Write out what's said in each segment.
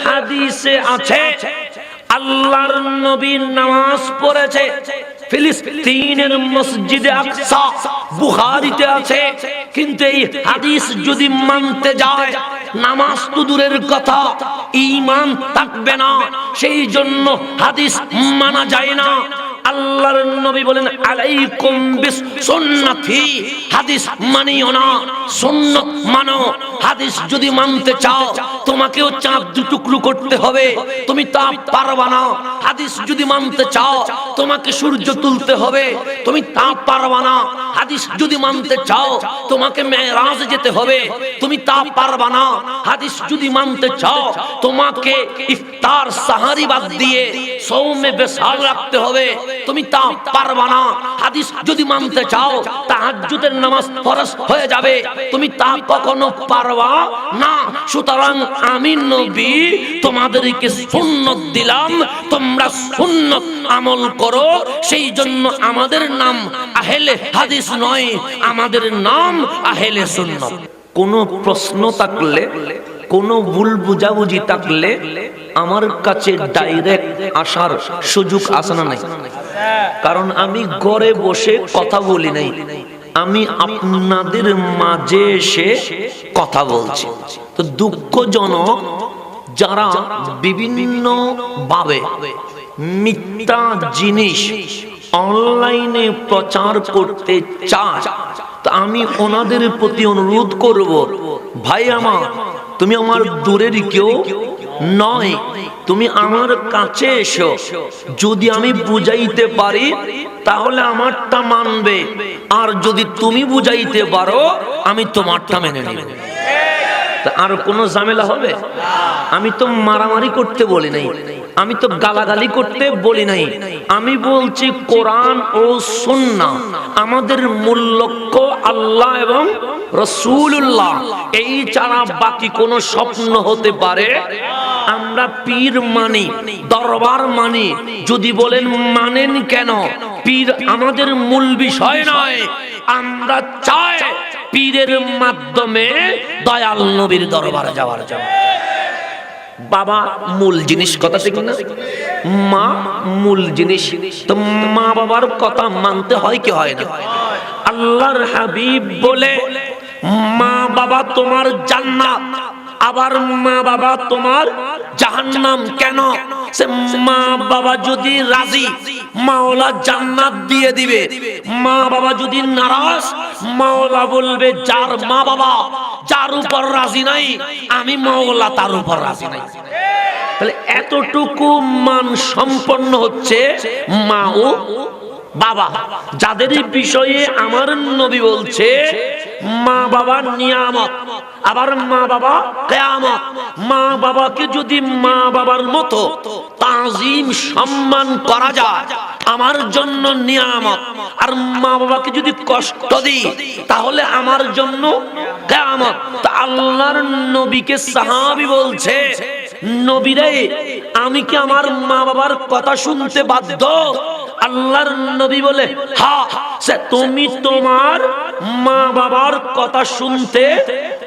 হাদিসে আছে আল্লাহর নবী নামাজ পড়েছে ফিলিস্তিনের মসজিদে আকসা, বুখারীতে আছে। কিন্তু এই হাদিস যদি মানতে যায়, নামাজ তো দূরের কথা, ঈমান থাকবে না। সেই জন্য হাদিস মানা যায় না। আল্লাহর নবী বলেন আলাইকুম বিসুন্নতি, হাদিস মানিও না, সুন্নাত মানো। হাদিস যদি মানতে চাও তোমাকেও চাঁদ দুটুকরো করতে হবে, তুমি তা পারবা না। হাদিস যদি মানতে চাও তোমাকে সূর্য তুলতে হবে, তুমি তা পারবা না। হাদিস যদি মানতে চাও তোমাকে মেরাজ যেতে হবে, তুমি তা পারবা না। হাদিস যদি মানতে চাও তোমাকে ইফতার সাহারি বাদ দিয়ে সওমে বেসাল রাখতে হবে, তুমি তা পারবা না। হাদিস যদি মানতে চাও তাহাজ্জুদের নামাজ ফরজ হয়ে যাবে, তুমি তা কখনো পারবা না। সুতরাং আমি নবী তোমাদেরকে সুন্নাত দিলাম, তোমরা সুন্নাত আমল করো। সেই জন্য আমাদের নাম আহলে হাদিস নয়, আমাদের নাম আহলে সুন্নাত। কোনো প্রশ্ন থাকলে, কোনো ভুল বুঝাবুঝি থাকলে আমার কাছে ডাইরেক্ট আসার সুযোগ আছে না নাই? কারণ আমি ঘরে বসে কথা বলি নাই, আমি আপনাদের মাঝে এসে কথা বলছি। তো দুঃখজনক যারা বিভিন্ন ভাবে মিথ্যা জিনিস অনলাইনে প্রচার করতে চায়, তা আমি ওনাদের প্রতি অনুরোধ করব, ভাই আমার, তুমি আমার দূরের কেউ নয়, তুমি আমার কাছে এসো। যদি আমি বুঝাইতে পারি তাহলে আমারটা মানবে, আর যদি তুমি বুঝাইতে পারো আমি তোমারটা মেনে নেব। আর কোনো ঝামেলা হবে? আমি তো মারামারি করতে বলি নাই, আমি তো গালাগালি করতে বলি নাই। আমি বলছি কোরআন ও সুন্নাহ, আমাদের মূল লক্ষ্য আল্লাহ এবং রাসূলুল্লাহ, এই ছাড়া বাকি কোনো স্বপ্ন হতে পারে। আমরা পীর মানি, দরবার মানি। যদি বলেন মানেন কেন, পীর আমাদের মূল বিষয় নয়। আমরা চাই পীরের মাধ্যমে দয়াল নবীর দরবারে যাওয়ার জন্য। বাবা মূল জিনিস, কথা ঠিক না? মা মূল জিনিস। তো মা বাবার কথা মানতে হয় কি হয় না? আল্লাহর হাবিব বলে মা বাবা তোমার জান্নাত, আবার মা বাবা তোমার জাহান্নাম। কেন? সে মা বাবা যদি রাজি, মাওলা জান্নাত দিয়ে দিবে। মা বাবা যদি নারাজ, মাওলা বলবে যার মা বাবা যার উপর রাজি নাই, আমি মাওলা তার উপর রাজি নাই। তাহলে এতটুকু মান সম্পন্ন হচ্ছে মা ও বাবা, যাদের বিষয়ে আমার নবী বলছে মা বাবার নিয়ামত, আবার মা বাবা কিয়ামত। মা বাবাকে যদি মা বাবার মতো তাজিম সম্মান করা যায়, আমার জন্য নিয়ামত। আর মা বাবাকে যদি কষ্ট দিই তাহলে আমার জন্য কিয়ামত। তা আল্লাহর নবীকে সাহাবী বলছে, নবীরে আমি কি আমার মা বাবার কথা শুনতে বাধ্য? আল্লাহর নবী বলে হ্যাঁ, সে তুমি তোমার মা বাবার কথা শুনতে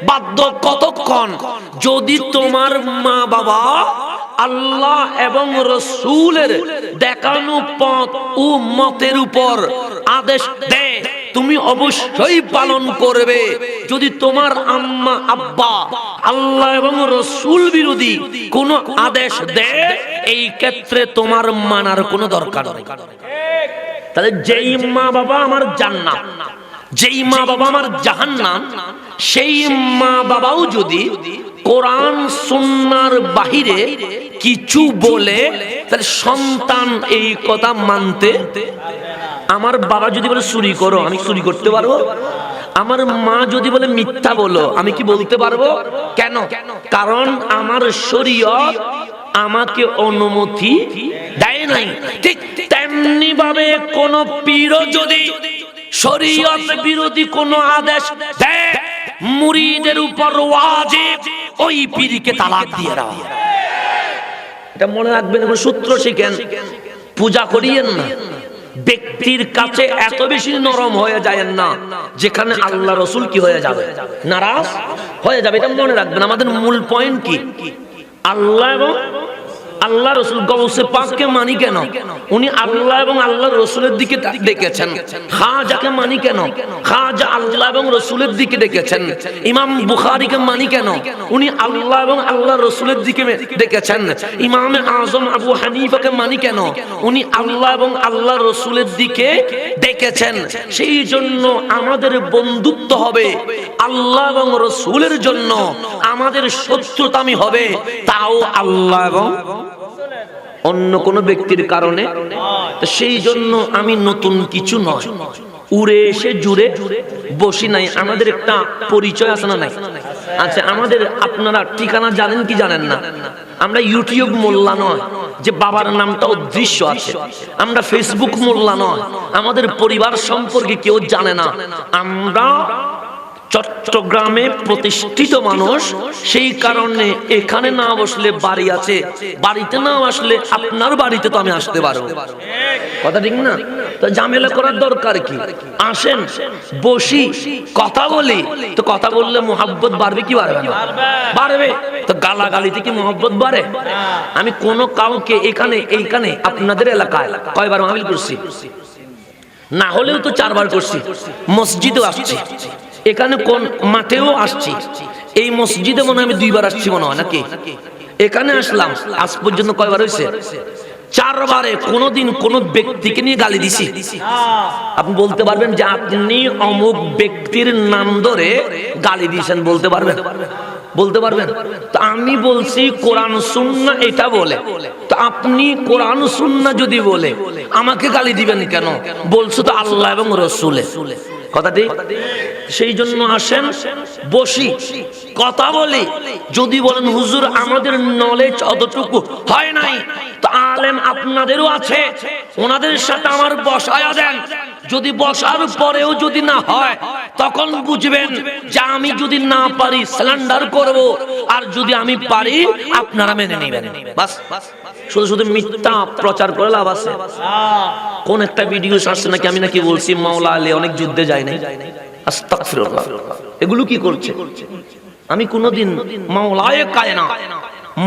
বাধ্য। কতক্ষণ? যদি তোমার মা বাবা আল্লাহ এবং রাসূলের দেখানো পথ ও মতের উপর আদেশ দেয়, তুমি অবশ্যই পালন করবে। যদি তোমার আম্মা আব্বা আল্লাহ এবং রাসূল বিরোধী কোন আদেশ দেয়, এই ক্ষেত্রে তোমার মানার কোনো দরকার নেই। তাহলে যেই মা বাবা আমার জান্নাত, যেই মা বাবা আমার জাহান্নাম, সেই মা বাবাও যদি কোরআন সুন্নাহর বাহিরে কিছু বলে, তাহলে সন্তান এই কথা মানতে। আমার বাবা যদি বলে চুরি করো, আমি চুরি করতে পারবো? আমার মা যদি বলে মিথ্যা বলো, আমি কি বলতে পারবো? কেন? কারণ আমার শরীয়ত আমাকে অনুমতি দেয় নাই। ঠিক তেমনি ভাবে কোন পীর যদি শরীয়ত বিরোধী কোন আদেশ দেয়, মুরিদের উপর ওয়াজিব ওই পীরকে তালাক দিয়ে দাও। এটা মনে রাখবেন, সূত্র শিখেন, পূজা করিয়েন না। ব্যক্তির কাছে এত বেশি নরম হয়ে যায়েন না যেখানে আল্লাহ রাসূল কি হয়ে যাবে, নারাজ হয়ে যাবে। এটা মনে রাখবেন। আমাদের মূল পয়েন্ট কি? আল্লাহ এবং আল্লাহ রসুল গৌসে পাককে মানি কেন? উনি আল্লাহ এবং আল্লাহ রসুলের দিকে ডেকেছেন। খাজাকে মানি কেন? খাজা আল্লাহ এবং রসুলের দিকে ডেকেছেন। ইমাম বুখারীকে মানি কেন? উনি আল্লাহ এবং আল্লাহ রসুলের দিকে ডেকেছেন। ইমাম আজম আবু হানিফাকে মানি কেন? উনি আল্লাহ এবং আল্লাহ রসুলের দিকে ডেকেছেন। সেই জন্য আমাদের বন্ধুত্ব হবে আল্লাহ এবং রসুলের জন্য, আমাদের শত্রুতামি হবে তাও আল্লাহ এবং অন্য কোন ব্যক্তির কারণে। সেই জন্য আমি নতুন কিছু নয়, উড়ে এসে জুড়ে বসি নাই। আমাদের একটা পরিচয় আছে না নাই? আচ্ছা, আমাদের আপনারা ঠিকানা জানেন কি জানেন না? আমরা ইউটিউব মোল্লা নয় যে বাবার নামটা অদৃশ্য আছে। আমরা ফেসবুক মোল্লা নয়, আমাদের পরিবার সম্পর্কে কেউ জানে না। আমরা চট্টগ্রামে প্রতিষ্ঠিত মানুষ, সেই কারণে এখানে না বসলে বাড়ি আছে, বাড়িতে না আসলে আপনার বাড়িতে তো আমি আসতে পারবো। কথা ঠিক না? তো ঝামেলা করার দরকার কি? আসেন, বসি, কথা বলি। তো কথা বললে মোহাব্বত বাড়বে কি বাড়বে না? বাড়বে। তো গালাগালিতে কি মোহাব্বত বাড়ে? আমি কোন কাউকে এইখানে আপনাদের এলাকায় কয়বার মাহফিল করছি? না হলেও তো 4 বার করছি। মসজিদেও আসছি, এখানে কোন মাঠেও আসছি। এই মসজিদে মনে হয় আমি 2 বার আসছি মনে হয়, নাকি? এখানে আসলাম, আজ পর্যন্ত কয়বার হয়েছে? 4 বারে। কোনদিন কোন ব্যক্তিকে নিয়ে গালি দিছি? আপনি বলতে পারবেন যে আপনি অমুক ব্যক্তির নাম ধরে গালি দিয়েছেন? বলতে পারবেন? বলতে পারবেন? তো আমি বলছি কোরআন সুন্নাহ এটা বলে, তো আপনি কোরআন সুন্নাহ যদি বলে আমাকে গালি দিবেন কেন? বলছো তো আল্লাহ এবং রসুলে। কথা ঠিক? সেই জন্য আসেন, বসি, কথা বলি। যদি বলেন হুজুর আমাদের নলেজ অতটুকু হয় নাই, তো আলেম আপনাদেরও আছে, ওনাদের সাথে আমার বসায়া দেন। যদি বসার পরেও যদি না হয়, তখন বুঝবেন যে আমি যদি না পারি স্যালেন্ডার করব, আর যদি আমি পারি আপনারা মেনে নেবেন। বাস, শুধু শুধু মিথ্যা প্রচার করে লাভ আছে? কোন একটা ভিডিও আসছে নাকি আমি নাকি বলছি মাওলা আলী অনেক যুদ্ধে যায় নাই। আস্তাগফিরুল্লাহ। এগুলো কি করছে? আমি কোনদিন মাওলায়ে কায়নাত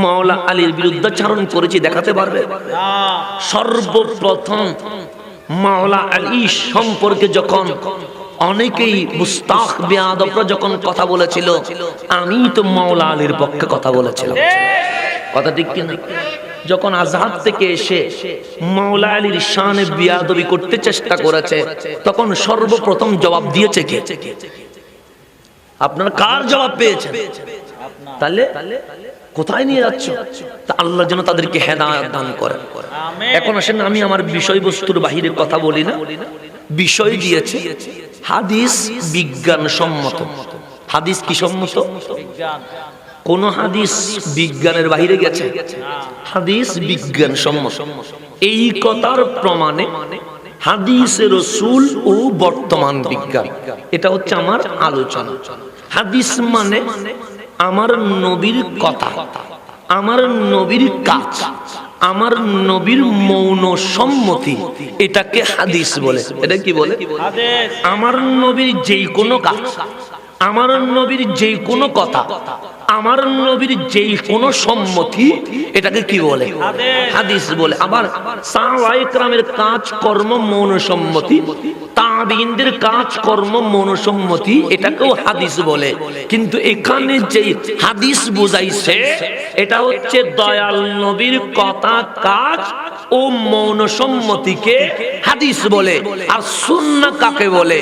মাওলা আলীর বিরুদ্ধাচরণ করেছি দেখাতে পারবে? সর্বপ্রথম মাওলা আলী সম্পর্কে যখন অনেকেই মুস্তাখ বেয়াদবরা যখন কথা বলেছিল, আমি তো মাওলা আলীর পক্ষে কথা বলেছিলাম। কথা ঠিক কিনা? যখন আজহার থেকে এসে মাওলা আলীর শানে বিয়াদবি করতে চেষ্টা করেছে, তখন সর্বপ্রথম জবাব দিয়েছে কে? আপনারা কার জবাব পেয়েছেন? তাহলে কোথায় নিয়ে যাচ্ছ? তা আল্লাহ যেন তাদেরকে হেদায়েত দান করেন। এখন আসেন, আমি আমার বিষয়বস্তুর বাহিরে কথা বলি না। বিষয় দিয়েছে হাদিস বিজ্ঞান সম্মত। হাদিস কি সম্মত? কোন হাদিস বিজ্ঞানের বাহিরে গেছে? হাদিস বিজ্ঞান সম্মত। এই কথার প্রমাণে হাদিসে রাসূল ও বর্তমান বিজ্ঞান, এটা হচ্ছে আমার আলোচনা। হাদিস মানে আমার নবীর কথা, আমার নবীর কাজ, আমার নবীর মৌন সম্মতি, এটাকে হাদিস বলে। এটা কি বলে? আমার নবীর যেই কোনো কাজ, আমার নবীর যেই কোনো কথা, আমার নবীর যেই কোনো সম্মতি, এটাকে কি বলে? হাদিস বলে। আবার সাহাবায়ে কেরামের কাজ কর্ম মৌন সম্মতি, তাবিঈনদের কাজ কর্ম মৌন সম্মতি, এটাকেও হাদিস বলে। কিন্তু এখানে যে হাদিস বুঝাইছে এটা হচ্ছে দয়াল নবীর কথা, কাজ ও মৌন সম্মতিকে হাদিস বলে। আর সুন্নাহ কাকে বলে?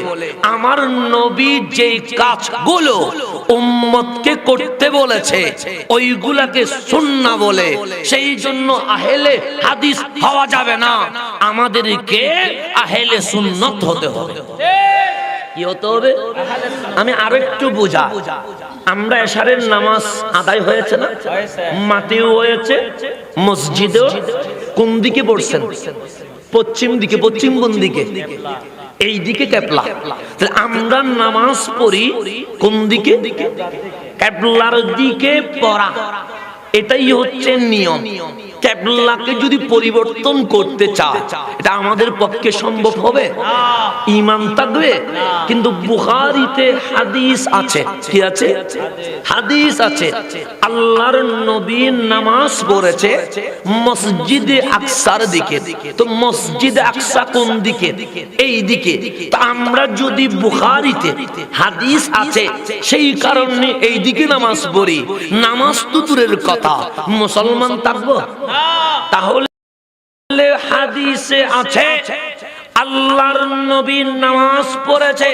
আমার নবী যেই কাজগুলো উম্মতকে করতে বলেছে ওইগুলাকে সুন্নাহ বলে। সেই জন্য আহলে হাদিস হওয়া যাবে না, আমাদেরকে আহলে সুন্নাত হতে হবে। কি হতে হবে? আমি আরেকটু বুঝা। আমরা এশারের নামাজ আদায় হয়েছে না? মাঠেও হয়েছে, মসজিদেও। কোন দিকে পড়ছেন? পশ্চিম দিকে। পশ্চিম কোন দিকে? এই দিকে কেবলা। তাহলে আমরা নামাজ পড়ি কোন দিকে? কেবলার দিকে পড়া। এটাই হচ্ছে নিয়ম। কিবলাকে যদি পরিবর্তন করতে চায়, এটা আমাদের পক্ষে সম্ভব হবে? ঈমান থাকবে? কিন্তু বুখারীতে হাদিস আছে, কি আছে? হাদিস আছে, আল্লাহর নবী নামাজ পড়েছে মসজিদে আকসার দিকে। তো মসজিদে আকসা কোন দিকে? এই দিকে। তো আমরা যদি বুখারীতে হাদিস আছে সেই কারণে এই দিকে নামাজ পড়ি, নামাজ তো দূরের কথা, মুসলমান থাকবো? তাহলে হাদিসে আছে আল্লাহর নবী নামাজ পড়েছে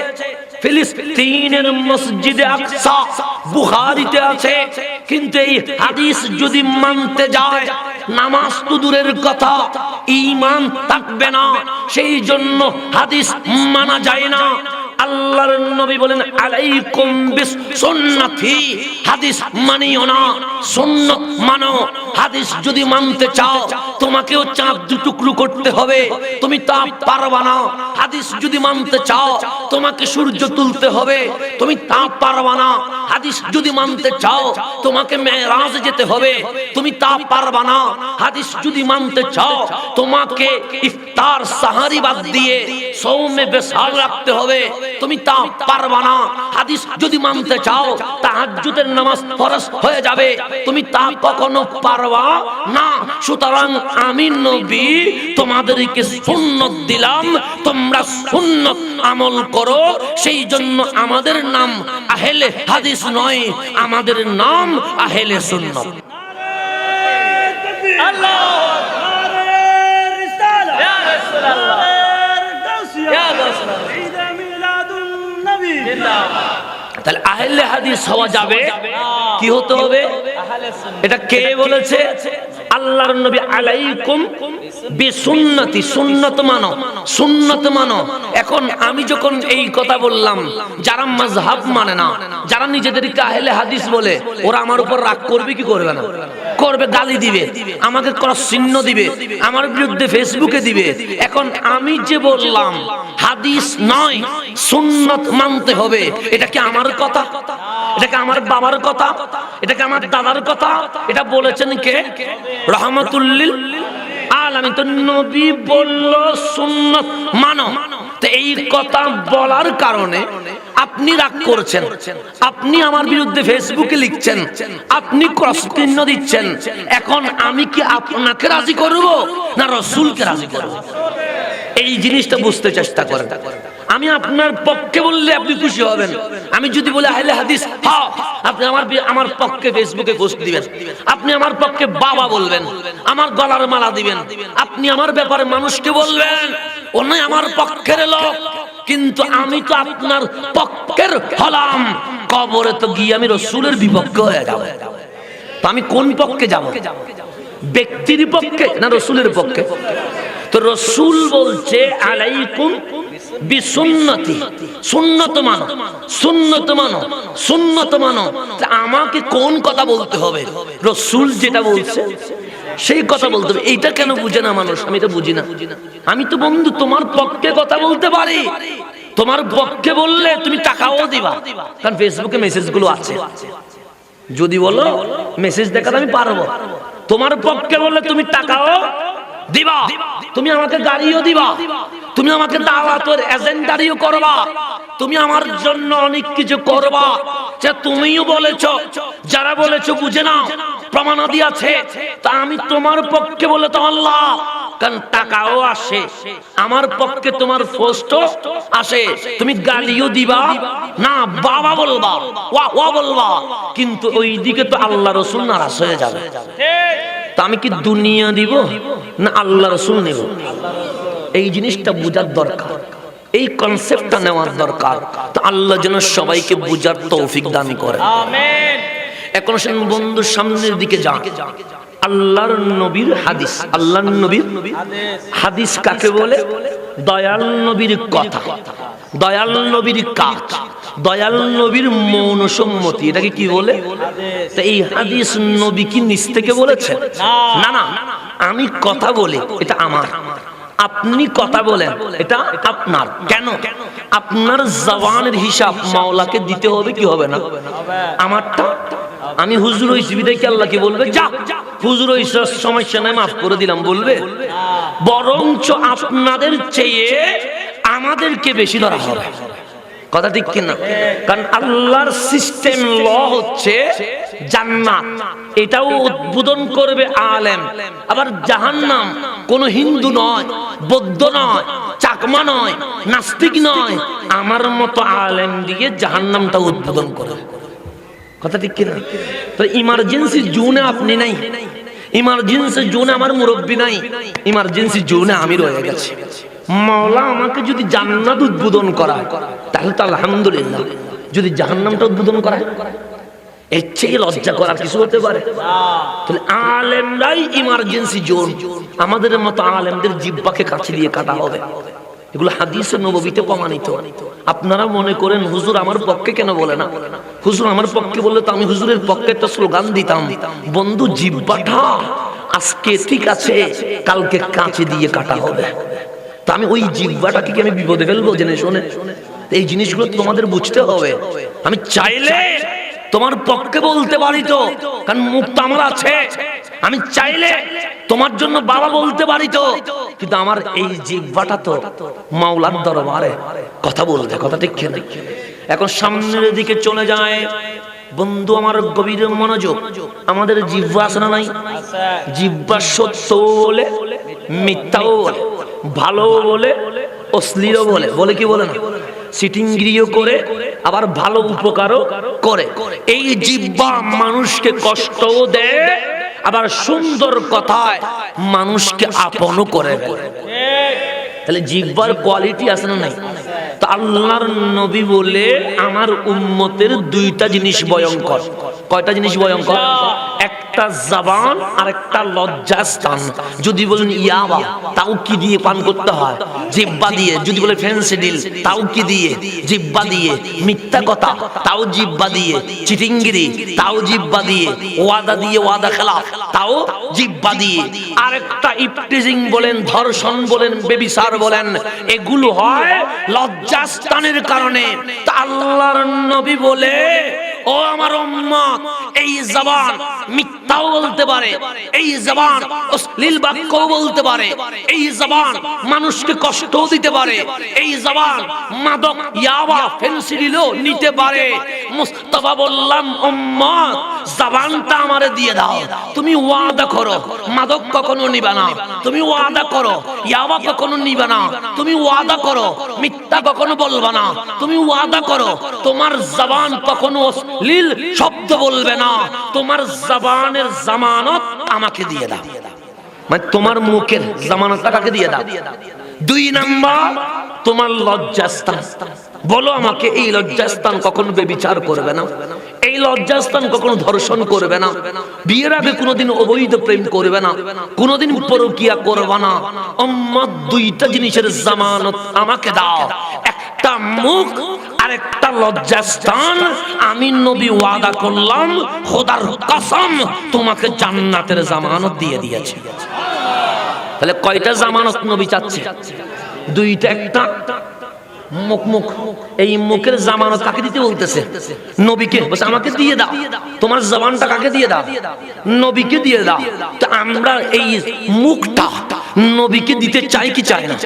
ফিলিস্তিনের মসজিদে আকসা, বুখারীতে আছে। কিন্তু এই হাদিস যদি মানতে যায়, নামাজ তো দূরের কথা, ঈমান থাকবে না। সেই জন্য হাদিস মানা যায় না। আল্লাহর নবী বলেন আলাইকুম বিসুন্নতি, হাদিস মানিও না, সুন্নাত মানো। হাদিস যদি মানতে চাও তোমাকেও চাঁদ দু টুকরো করতে হবে, তুমি তা পারবা না। হাদিস যদি মানতে চাও তোমাকে সূর্য তুলতে হবে, তুমি তা পারবা না। হাদিস যদি মানতে চাও তোমাকে মেরাজে যেতে হবে, তুমি তা পারবা না। হাদিস যদি মানতে চাও তোমাকে ইফতার সাহারি বাদ দিয়ে সওমে বেসাল রাখতে হবে, তুমি তা পারবা না। হাদিস যদি মানতে চাও তাহাজ্জুদের নামাজ ফরজ হয়ে যাবে, তুমি তা কখনো পারবা না। সুতরাং আমি নবী তোমাদেরকে সুন্নাত দিলাম, তোমরা সুন্নাত আমল করো। সেই জন্য আমাদের নাম আহলে হাদিস নয়, আমাদের নাম আহলে সুন্নাত। আল্লাহু আকবার, রিসালাত ইয়া রাসূলুল্লাহ, ইয়া রাসূলুল্লাহ, ঈদ মিলাদুন নবী জিন্দাবাদ। তাহলে আহলে হাদিস হওয়া যাবে, কি হতে হবে? এটা কে বলেছে? আল্লাহর নবী আলাইকুম বিসুন্নতি, সুন্নাত মানো, সুন্নাত মানো। এখন আমি যখন এই কথা বললাম, যারা মাযহাব মানে না, যারা নিজেদেরকে আহলে হাদিস বলে, ওরা আমার উপর রাগ করবে কি করবে না? করবে, গালি দিবে, আমাকে ক্রস চিহ্ন দিবে, আমার বিরুদ্ধে ফেসবুকে দিবে। এখন আমি যে বললাম হাদিস নয় সুন্নাত মানতে হবে, এটা কি আমার কথা? এটা কি আমার বাবার কথা? এটা কি আমার দাদার কথা? এটা বলেছেন কে? রাহমাতুল লিল আলামিন। তো নবী বলল সুন্নাত মানো। তো এই কথা বলার কারণে আপনি রাগ করছেন, আপনি আমার বিরুদ্ধে ফেসবুকে লিখছেন, আপনি ক্রস চিহ্ন দিচ্ছেন। এখন আমি কি আপনাকে রাজি করব না রাসূলকে রাজি করব? এই জিনিসটা বুঝতে চেষ্টা করেন। আমি আপনার পক্ষে বললে আপনি খুশি হবেন, আমি যদি বলি আহলে হাদিস হ্যাঁ, আপনি আমার পক্ষে ফেসবুকে পোস্ট দিবেন, আপনি আমার পক্ষে বাবা বলবেন, আমার গলার মালা দিবেন, আপনি আমার ব্যাপারে মানুষকে বলবেন ওনাই আমার পক্ষের লোক। কিন্তু আমি তো আপনার পক্ষের হলাম, কবরে তো গিয়ে আমি রাসূলের বিপক্ষে হয়ে যাব। তো আমি কোন পক্ষে যাব? ব্যক্তির পক্ষে না রাসূলের পক্ষে? তো রাসূল বলছে আলাইকুম বিসুন্নতি, সুন্নাত মানো, সুন্নাত মানো, সুন্নাত মানো। আমাকে কোন কথা বলতে হবে? রাসূল যেটা বলছে সেই কথা বলতে হবে। এইটা কেন বুঝে না মানুষ? আমি তো বুঝি না। আমি তো বন্ধু তোমার পক্ষে কথা বলতে পারি, তোমার পক্ষে বললে তুমি টাকাও দিবা, কারণ ফেসবুকে মেসেজ গুলো আছে। যদি বলো মেসেজ দেখাতে আমি পারবো, তোমার পক্ষে বললে তুমি টাকাও দিবা, তুমি আমাকে গাড়িও দিবা, তুমি আমাকে দাওয়াতের এজেন্ডারিও করবা, তুমি আমার জন্য অনেক কিছু করবা। যে তুমিও বলেছো, যারা বলেছো বুঝে নাও, প্রমাণাদি আছে। তা আমি তোমার পক্ষে বলে তো আল্লাহ, কারণ টাকাও আসে আমার পক্ষে, তোমার পোস্টও আসে, তুমি গালিও দিবা না, বাবা বলবা, ওয়া বলবা, কিন্তু ওই দিকে তো আল্লাহ রাসূল নারাজ হয়ে যাবে। তা আমি কি দুনিয়া দিব না আল্লাহ রাসূল নেব? এই জিনিসটা বুঝার দরকার, এই কনসেপ্টটা নেওয়ার দরকার। তো আল্লাহ যেন সবাইকে বুঝার তৌফিক দান করে, আমিন। এখন শুন বন্ধু, সামনের দিকে যান। আল্লাহর নবীর হাদিস, আল্লাহর নবীর হাদিস কাকে বলে? দয়াল নবীর কথা, দয়াল নবীর কাজ, দয়াল নবীর মৌন সম্মতি, এটাকে কি বলে? তো এই হাদিস নবী কি নিজ থেকে বলেছেন? না না, আমি কথা বলি এটা আমার, আপনি কথা বলেন এটা আপনার। কেন? আপনার জবানের হিসাব মাওলাকে দিতে হবে কি হবে না? আমারটা আমি হুজুর হইছি বিদায় কি আল্লাহ কি বলবে যা হুজুর হইছ সমস্যা নাই মাফ করে দিলাম বলবে? বরঞ্চ আপনাদের চেয়ে আমাদেরকে বেশি ধরা হবে। কথা ঠিক কিনা? কারণ আল্লাহর সিস্টেম ল হচ্ছে জান্নাত, এটাও উদ্বোধন করবে আলেম। আবার জাহান্নাম কোন হিন্দু নয়, বৌদ্ধ নয়, চাকমা নয়, নাস্তিক নয়, আমার মতো আলেম দিয়ে জাহান্নামটা উদ্বোধন করবে। কথা ঠিক কিনা? তো ইমার্জেন্সি জোনে আপনি নাই, ইমার্জেন্সি জোনে আমার মুরব্বী নাই, ইমার্জেন্সি জোনে আমি রয়ে গেছি। মাওলা আমাকে যদি জান্নাত উদ্বোধন করায় তাহলে তো আলহামদুলিল্লাহ, যদি জাহান্নামটা উদ্বোধন করায় এর চেয়ে লজ্জা করার কিছু হতে পারে? তাহলে আলেমরাই ইমার্জেন্সি জোন, আমাদের মতো আলেমদের জিহ্বাকে কাছে দিয়ে কাটা হবে। এগুলো হাদিসে নববীতে প্রমাণিত। আপনারা মনে করেন হুজুর আমার পক্ষে কেন বলে না? হুজুর আমার পক্ষে বললে তো আমি হুজুরের পক্ষে একটা স্লোগান দিতাম, বন্ধু জিহ্বাটা আজকে ঠিক আছে, কালকে কাছে দিয়ে কাটা হবে। তা আমি ওই জিহ্বাটাকে কি আমি বিপদে ফেলবো জেনে শুনে? এই জিনিসগুলো তোমাদের বুঝতে হবে। আমি চাইলে তোমার পক্ষে বলতে পারি তো, কারণ মুখ তো আমার আছে। আমি চাইলে তোমার জন্য বাবা বলতে পারি তো, কিন্তু আমার এই জিহ্বাটা তো মাওলার দরবারে কথা বলতে। কথা ঠিক কিনা? এখন সামনের দিকে চলে যায় বন্ধু আমার, গভীর মনোযোগ। আমাদের জিহ্বা আছে না নাই? জিহ্বা সত্য বলে, মিথ্যাও বলে, ভালো বলে, অশ্লীলও বলে, বলে কি বলে না? সিটিংগিরিও করে, আবার ভালো উপকারও করে। এই জিহ্বা মানুষকে কষ্টও দেয়, আবার সুন্দর কথায় মানুষকে আপনও করে। তাহলে জিহ্বার কোয়ালিটি আছে না নাই? তো আল্লাহর নবী বলে আমার উম্মতের দুইটা জিনিস ভয়ঙ্কর। কয়টা জিনিস ভয়ঙ্কর? একটা জবান আর একটা লজ্জাস্থান। যদি বলেন ইয়াবা, তাও কি দিয়ে পান করতে হয়? জিহ্বা দিয়ে। যদি বলে ফেন্সিডিল, তাও কি দিয়ে? জিহ্বা দিয়ে। মিথ্যা কথা, তাও জিহ্বা দিয়ে। চিটিংগিরি, তাও জিহ্বা দিয়ে। ওয়াদা দিয়ে, ওয়াদা খেলাফ, তাও জিহ্বা দিয়ে। আরেকটা ইফটিজিং বলেন, ধর্ষণ বলেন, বেবিচার বলেন, এগুলো হয় লজ্জাস্থানের কারণে। তা আল্লাহর নবী বলে, ও আমার উম্মত, এই জবান মিথ্যাও বলতে পারে, এই জবান অশ্লীল বাক্যও বলতে পারে, এই জবান মানুষকে কষ্টও দিতে পারে, এই জবান মাদক ইয়াবা ফেন্সিডিলও নিতে পারে। মুস্তাফা বললাম, উম্মত জবানটা আমারে দিয়ে দাও। তুমি ওয়াদা করো মাদক কখনো নিবা না, তুমি ওয়াদা করো ইয়াবা কখনো নিবা না, তুমি ওয়াদা করো মিথ্যা কখনো বলবা না, তুমি ওয়াদা করো তোমার জবান কখনো অশ্লীল শব্দ বলবে না, তোমার জবানের জামানত আমাকে দিয়ে দাও। মানে তোমার মুখের জামানতটা কাকে দিয়ে দাও? দুই নাম্বার, তোমার লজ্জাস্থান। বলো আমাকে, এই লজ্জাস্থান কখনো বেবিচার করবে না, এই লজ্জাস্থান কখনো ধর্ষণ করবে না, বিয়ের আগে কোনোদিন অবৈধ প্রেম করবে না, কোনোদিন পরকীয়া করবে না। উম্মত দুইটা জিনিসের জামানত আমাকে দাও, একটা মুখ আর একটা লজ্জাস্থান। আমি নবী ওয়াদা করলাম, খোদার কসম তোমাকে জান্নাতের জামানত দিয়ে দিয়েছি। তাহলে কয়টা জামানত নবী চাচ্ছে? দুইটা। একটা মুখ, মুখ, এই মুখের জামানত কাকে দিতে বলতেছে? নবীকে। বলছে আমাকে দিয়ে দাও, তোমার জবানটা কাকে দিয়ে দাও? নবীকে দিয়ে দাও। তো আমরা এই মুখটা নবীকে দিতে চাই কি চাই না?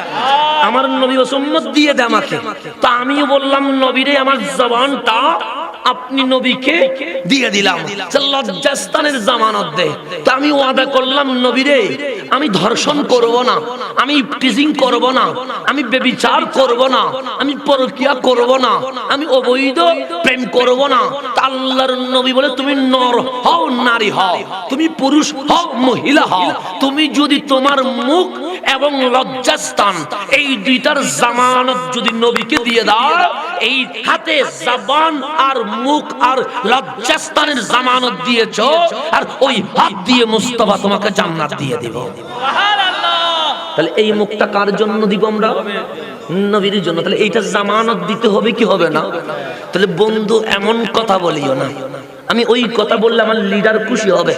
আমার নবী উম্মত দিয়ে দেয় আমাকে। তো আমিও বললাম নবীরে আমার জবানটা আপনি নবীকে দিয়ে দিলাম, লজ্জাস্থানের জামানত দে। তো আমি ওয়াদা করলাম নবীরে আমি ধর্ষণ করব না, আমি টিজিং করব না, আমি বেবিচার করব না, আমি পরকীয়া করব না, আমি অবৈধ প্রেম করব না। আল্লাহর নবী বলে, তুমি নর হও নারী হও, তুমি পুরুষ হও মহিলা হও, তুমি যদি তোমার মুখ এবং লজ্জাস্থান এই দুইটার জামানত যদি নবীকে দিয়ে দাও, এই হাতে জবান আর মুখ আর লজ্জাস্থানের জামানত দিয়েছো, আর ওই হাত দিয়ে মুস্তাফা তোমাকে জান্নাত দিয়ে দিব। তাহলে এই মুখটা কার জন্য দিব আমরা? নবীর জন্য। তাহলে এইটা জামানত দিতে হবে কি হবে না? তাহলে বন্ধু এমন কথা বলিও না, আমি ওই কথা বললে আমার লিডার খুশি হবে,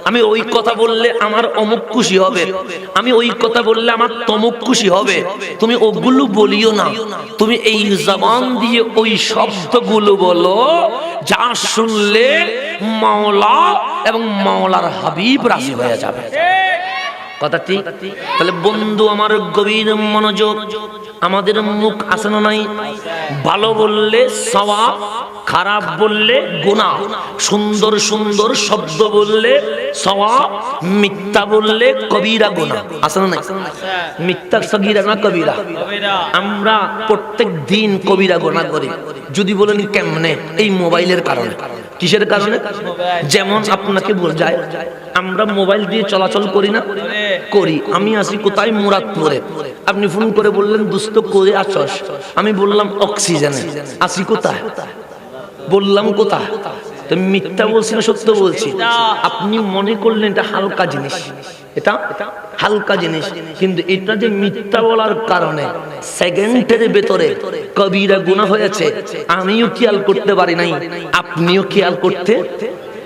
আমি ওই কথা বললে আমার অমুক খুশি হবে, আমি ওই কথা বললে আমার তমুক খুশি হবে। তুমি ওগুলো বলিও না, তুমি এই জবান দিয়ে ওই শব্দগুলো বলো যা শুনলে মাওলা এবং মাওলার হাবিব রাজি হয়ে যাবে। কথা ঠিক? তাহলে বন্ধু আমার গভীর মনোযোগ, আমাদের মুখ আছে না নাই? ভালো বললে সওয়াব, খারাপ বললে গুনাহ, সুন্দর সুন্দর শব্দ বললে সওয়াব, মিথ্যা বললে কবিরা গুনাহ। আছে না নাই? মিথ্যা সগীরা না কবিরা? আমরা প্রত্যেক দিন কবিরা গুনাহ করি। যদি বলেন কেমনে? এই মোবাইলের কারণে। কিসের কারণে? যেমন আপনাকে বোঝায়, আমরা মোবাইল দিয়ে চলাচল করি না? করি। আমি আসি কোথায়? মুরাদপুরে। আপনি ফোন করে বললেন দোস্ত করে আসস, আমি বললাম অক্সিজেনে। আসি কোথায়? বললাম কোথায়? তো মিথ্যা বলছি না সত্য বলছি? আপনি মনে করলেন এটা হালকা জিনিস, এটা হালকা জিনিস, কিন্তু এটা যে মিথ্যা বলার কারণে সেকেন্ডের ভেতরে কবিরা গুনাহ হয়েছে, আমিও খেয়াল করতে পারি নাই, আপনিও খেয়াল করতে।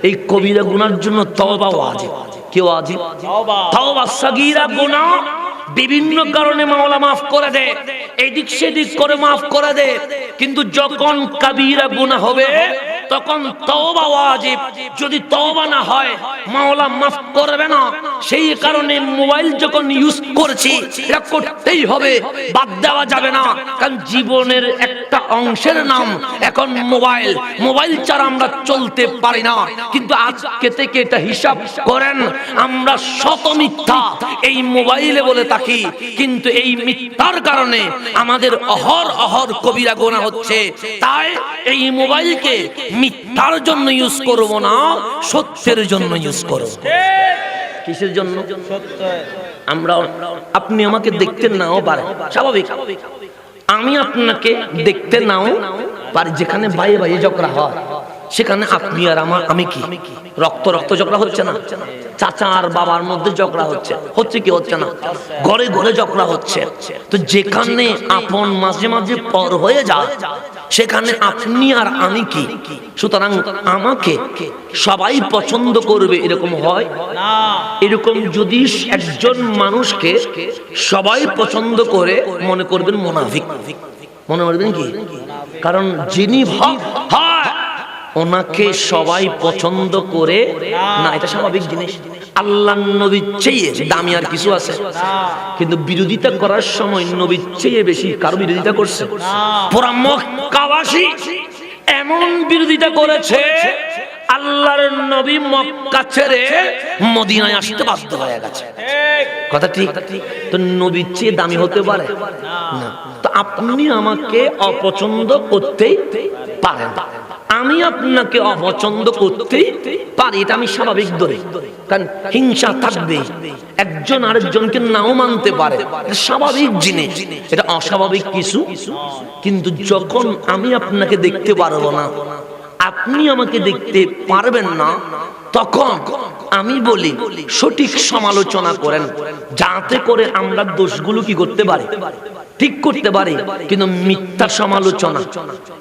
এই কবিরা গুনার জন্য তওবা ওয়াজিব। কি ওয়াজিব? তওবা। সগীরা গুনাহ বিভিন্ন কারণে মাওলা মাফ করে দেয়, এদিক সেদিক করে মাফ করে দেয়, কিন্তু যখন কবিরা গুনাহ হবে তখন তওবা ওয়াজিব। যদি তওবা না হয় মাওলা মাফ করবে না। সেই কারণে মোবাইল যখন ইউজ করছি এটা করতেই হবে, বাদ দেওয়া যাবে না। কারণ জীবনের একটা অংশের নাম এখন মোবাইল, মোবাইল ছাড়া আমরা চলতে পারি না। কিন্তু আজকে থেকে এটা হিসাব করেন, আমরা শত মিথ্যা এই মোবাইলে বলে থাকি, কিন্তু এই মিথ্যার কারণে আমাদের অহর কবিরা গুনাহ হচ্ছে। তাই এই মোবাইলকে মিথ্যার জন্য ইউজ করব না, সত্যের জন্য ইউজ করব। কিসের জন্য? আমরা, আপনি আমাকে দেখতে নাও পারেন, স্বাভাবিক। আমি আপনাকে দেখতে নাও পারি। যেখানে ভাইয়ে ভাইয়ে ঝগড়া হয় সেখানে আপনি আর আমি কি রক্ত ঝগড়া হচ্ছে না? চাচা আর বাবার মধ্যে ঝগড়া হচ্ছে কি হচ্ছে না? ঘরে ঘরে ঝগড়া হচ্ছে। তো যেখানে আপন মাঝে মাঝে পর হয়ে যায় সেখানে আপনি আর আমি কি? সুতরাং আমাকে সবাই পছন্দ করবে এরকম হয় না। এরকম যদি একজন মানুষকে সবাই পছন্দ করে, মনে করবেন মুনাফিক। মনে করবেন কি? কারণ যিনি হয় ওনাকে সবাই পছন্দ করে না, এটা স্বাভাবিক জিনিস। আল্লাহর নবীর চেয়ে দামি আর কিছু আছে? কিন্তু বিরোধিতা করার সময় নবীর চেয়ে বেশি কারো বিরোধিতা করছে? পুরা মক্কাবাসী এমন বিরোধিতা করেছে, আল্লাহর নবী মক্কা ছেড়ে মদিনায় আসতে বাধ্য হয়ে গেছে। কথা ঠিক? তো নবীর চেয়ে দামি হতে পারে না। তো আপনি আমাকে অপছন্দ করতেই পারেন, আমি আপনাকে অপছন্দ করতেই পারি, এটা আমি স্বাভাবিক ধরে। কারণ হিংসা থাকবে, একজন আরেকজনকে নাও মানতে পারে, স্বাভাবিক জিনিস, এটা অস্বাভাবিক কিছু। কিন্তু যখন আমি আপনাকে দেখতে পারবো না, আপনি আমাকে দেখতে পারবেন না, তখন আমি বলি সঠিক সমালোচনা করেন, যাতে করে আমরা দোষগুলো কি করতে পারি? ঠিক করতে পারি। কিন্তু মিথ্যা সমালোচনা,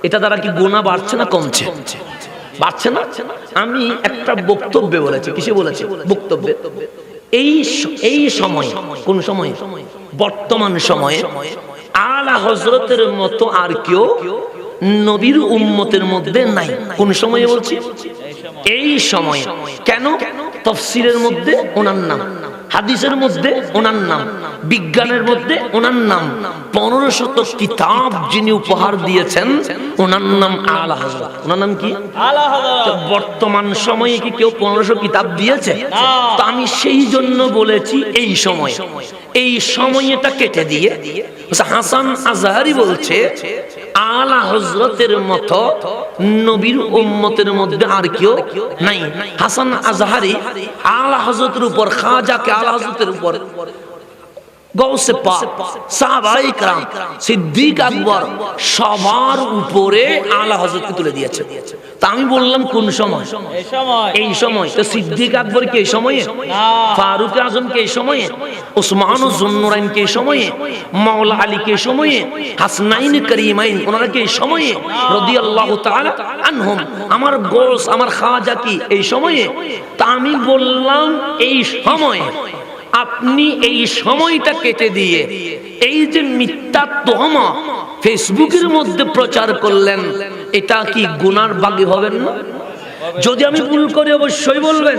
এটা দ্বারা কি গুনাহ বাড়ছে না কমছে? বাড়ছে না। আমি একটা বক্তব্যে বলেছি, কিসে বলেছি? বক্তব্যে। এই সময়, কোন সময়? বর্তমান সময়ে আলা হযরতের মতো আর কেউ নবীর উম্মতের মধ্যে নাই। কোন সময়ে বলছি? এই সময়ে। কেন? তাফসীরের মধ্যে ওনার নাম, হাদিসের মধ্যে ওনার নাম, বিজ্ঞানের মধ্যে ওনার নাম, 1500 কিতাব যিনি উপহার দিয়েছেন ওনার নাম আলা হযরত। ওনার নাম কি? আলা হযরত। বর্তমান সময়ে কি কেউ 1500 কিতাব দিয়েছে? তো আমি সেই জন্য বলেছি এই সময়। এই সময়টা কেটে দিয়ে হাসান আজহারি বলছে আলা হযরতের মতো নবীর উম্মতের মধ্যে আর কেউ নাই। হাসান আজহারি আলা হযরতের উপর, খাজাকে আলা হযরতের উপর, গৌসে পাক, সাহাবায়ে کرام, সিদ্দিক আকবর, সবার উপরে আলা হযরতকে তুলে দিয়েছে। তা আমি বললাম কোন সময়? এই সময়। তো সিদ্দিক আকবর কি এই সময়ে? ফারুক আজম কি এই সময়ে? উসমান যুন্নুরাইনকে সময়ে, মাওলা আলীকে সময়ে, হাসনাইন করিমাইন ওনাকে সময়ে রাদিয়াল্লাহু তাআলা আনহুম, আমার গোস আমার খাজা কি এই সময়ে। তা আমি বললাম এই সময়ে আপনি এই সময়টা কেটে দিয়ে এই যে মিথ্যা তোহমা ফেসবুকের মধ্যে প্রচার করলেন, এটা কি গুনার বাগী হবেন না? যদি আমি ভুল করি অবশ্যই বলবেন।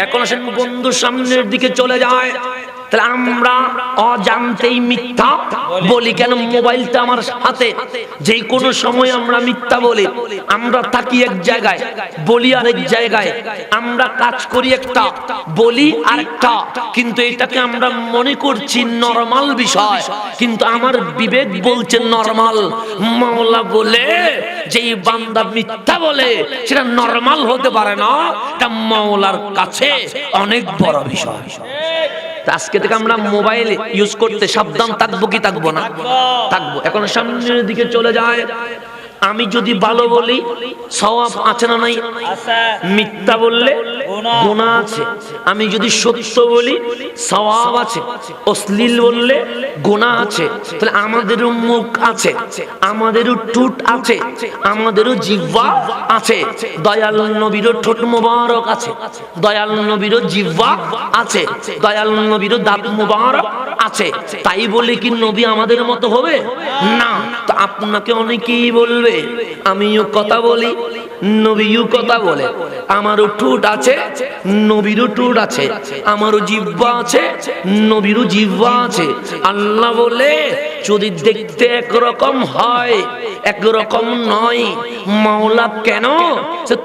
এখন আসেন বন্ধু সামনের দিকে চলে যায়, তাহলে আমরা অজান্তেই মিথ্যা বলি কেন? মোবাইলটা আমার হাতে, যে কোনো সময় আমরা মিথ্যা বলি। আমরা থাকি এক জায়গায়, বলি আরেক জায়গায়, আমরা কাজ করি একটা, বলি আরেকটা, কিন্তু এটাকে আমরা মনে করছি নরমাল বিষয়, কিন্তু আমার বিবেক বলছে নরমাল। মাওলা বলে যে বান্দা মিথ্যা বলে সেটা নরমাল হতে পারে না, এটা মাওলার কাছে অনেক বড় বিষয়। আজকে থেকে আমরা মোবাইল ইউজ করতে সাবধান থাকবো কি থাকবো না? থাকবো। এখন সামনের দিকে চলে যায়, আমি যদি ভালো বলি সওয়াব আছে না নাই? মিথ্যা বললে গুনাহ আছে। আমি যদি সত্য বলি সওয়াব আছে, অশ্লীল বললে গুনাহ আছে। তাহলে আমাদেরও মুখ আছে, আমাদেরও ঠোঁট আছে, আমাদেরও জিহ্বা আছে। দয়াল নবীরও ঠোঁট মোবারক আছে, দয়াল নবীরও জিহ্বা আছে, দয়াল নবীরও দাঁত মোবারক আছে। তাই বলে কি নবী আমাদের মতো হবে না? তো আপনাকে অনেকেই বলবে আমিও কথা বলি, নবীও কথা বলে, আমারও ঠোঁট আছে, নবীরও ঠোঁট আছে, আমারও জিহ্বা আছে, নবীরও জিহ্বা আছে। আল্লাহ বলে যদি দেখতে একরকম হয় একরকম নয়। মাওলা কেন?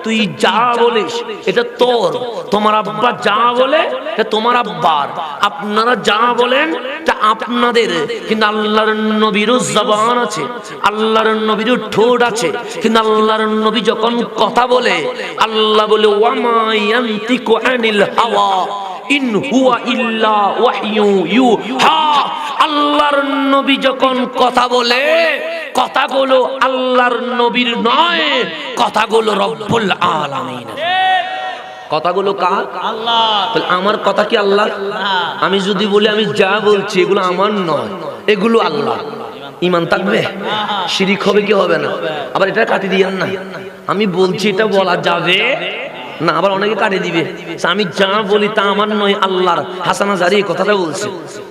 তুই যা বলিস এটা তোর, তোমার আব্বা যা বলে এটা তোমার আব্বার, আপনারা যা বলেন এটা আপনাদের। কিন্তু আল্লাহর নবীরও জবান আছে, আল্লাহর নবীরও ঠোঁট আছে, কিন্তু আল্লাহর নবী যখন কথা বলে আল্লাহ বলে ওয়ামা ইয়ান্তিকু আনিল হাওয়া ইন হুয়া ইল্লা ওয়াহয়ু ইউহা। আল্লাহর নবী যখন কথা বলে কথাগুলো আল্লাহর নবীর নয়, কথাগুলো রব্বুল আলামিন। কথাগুলো কার? আল্লাহ। তাহলে আমার কথা কি আল্লাহ? আমি যদি বলি আমি যা বলছি এগুলো আমার নয়, এগুলো আল্লাহ, ঈমান থাকবে? শিরিক হবে কি হবে না? আবার এটা কাটি দিয়েন না, আমি বলছি এটা বলা যাবে না, আবার অনেকে কাটে দিবে। আমি যা বলি তা আমার নয় আল্লাহর। হাসান আজহারী এই কথাটা বলছে,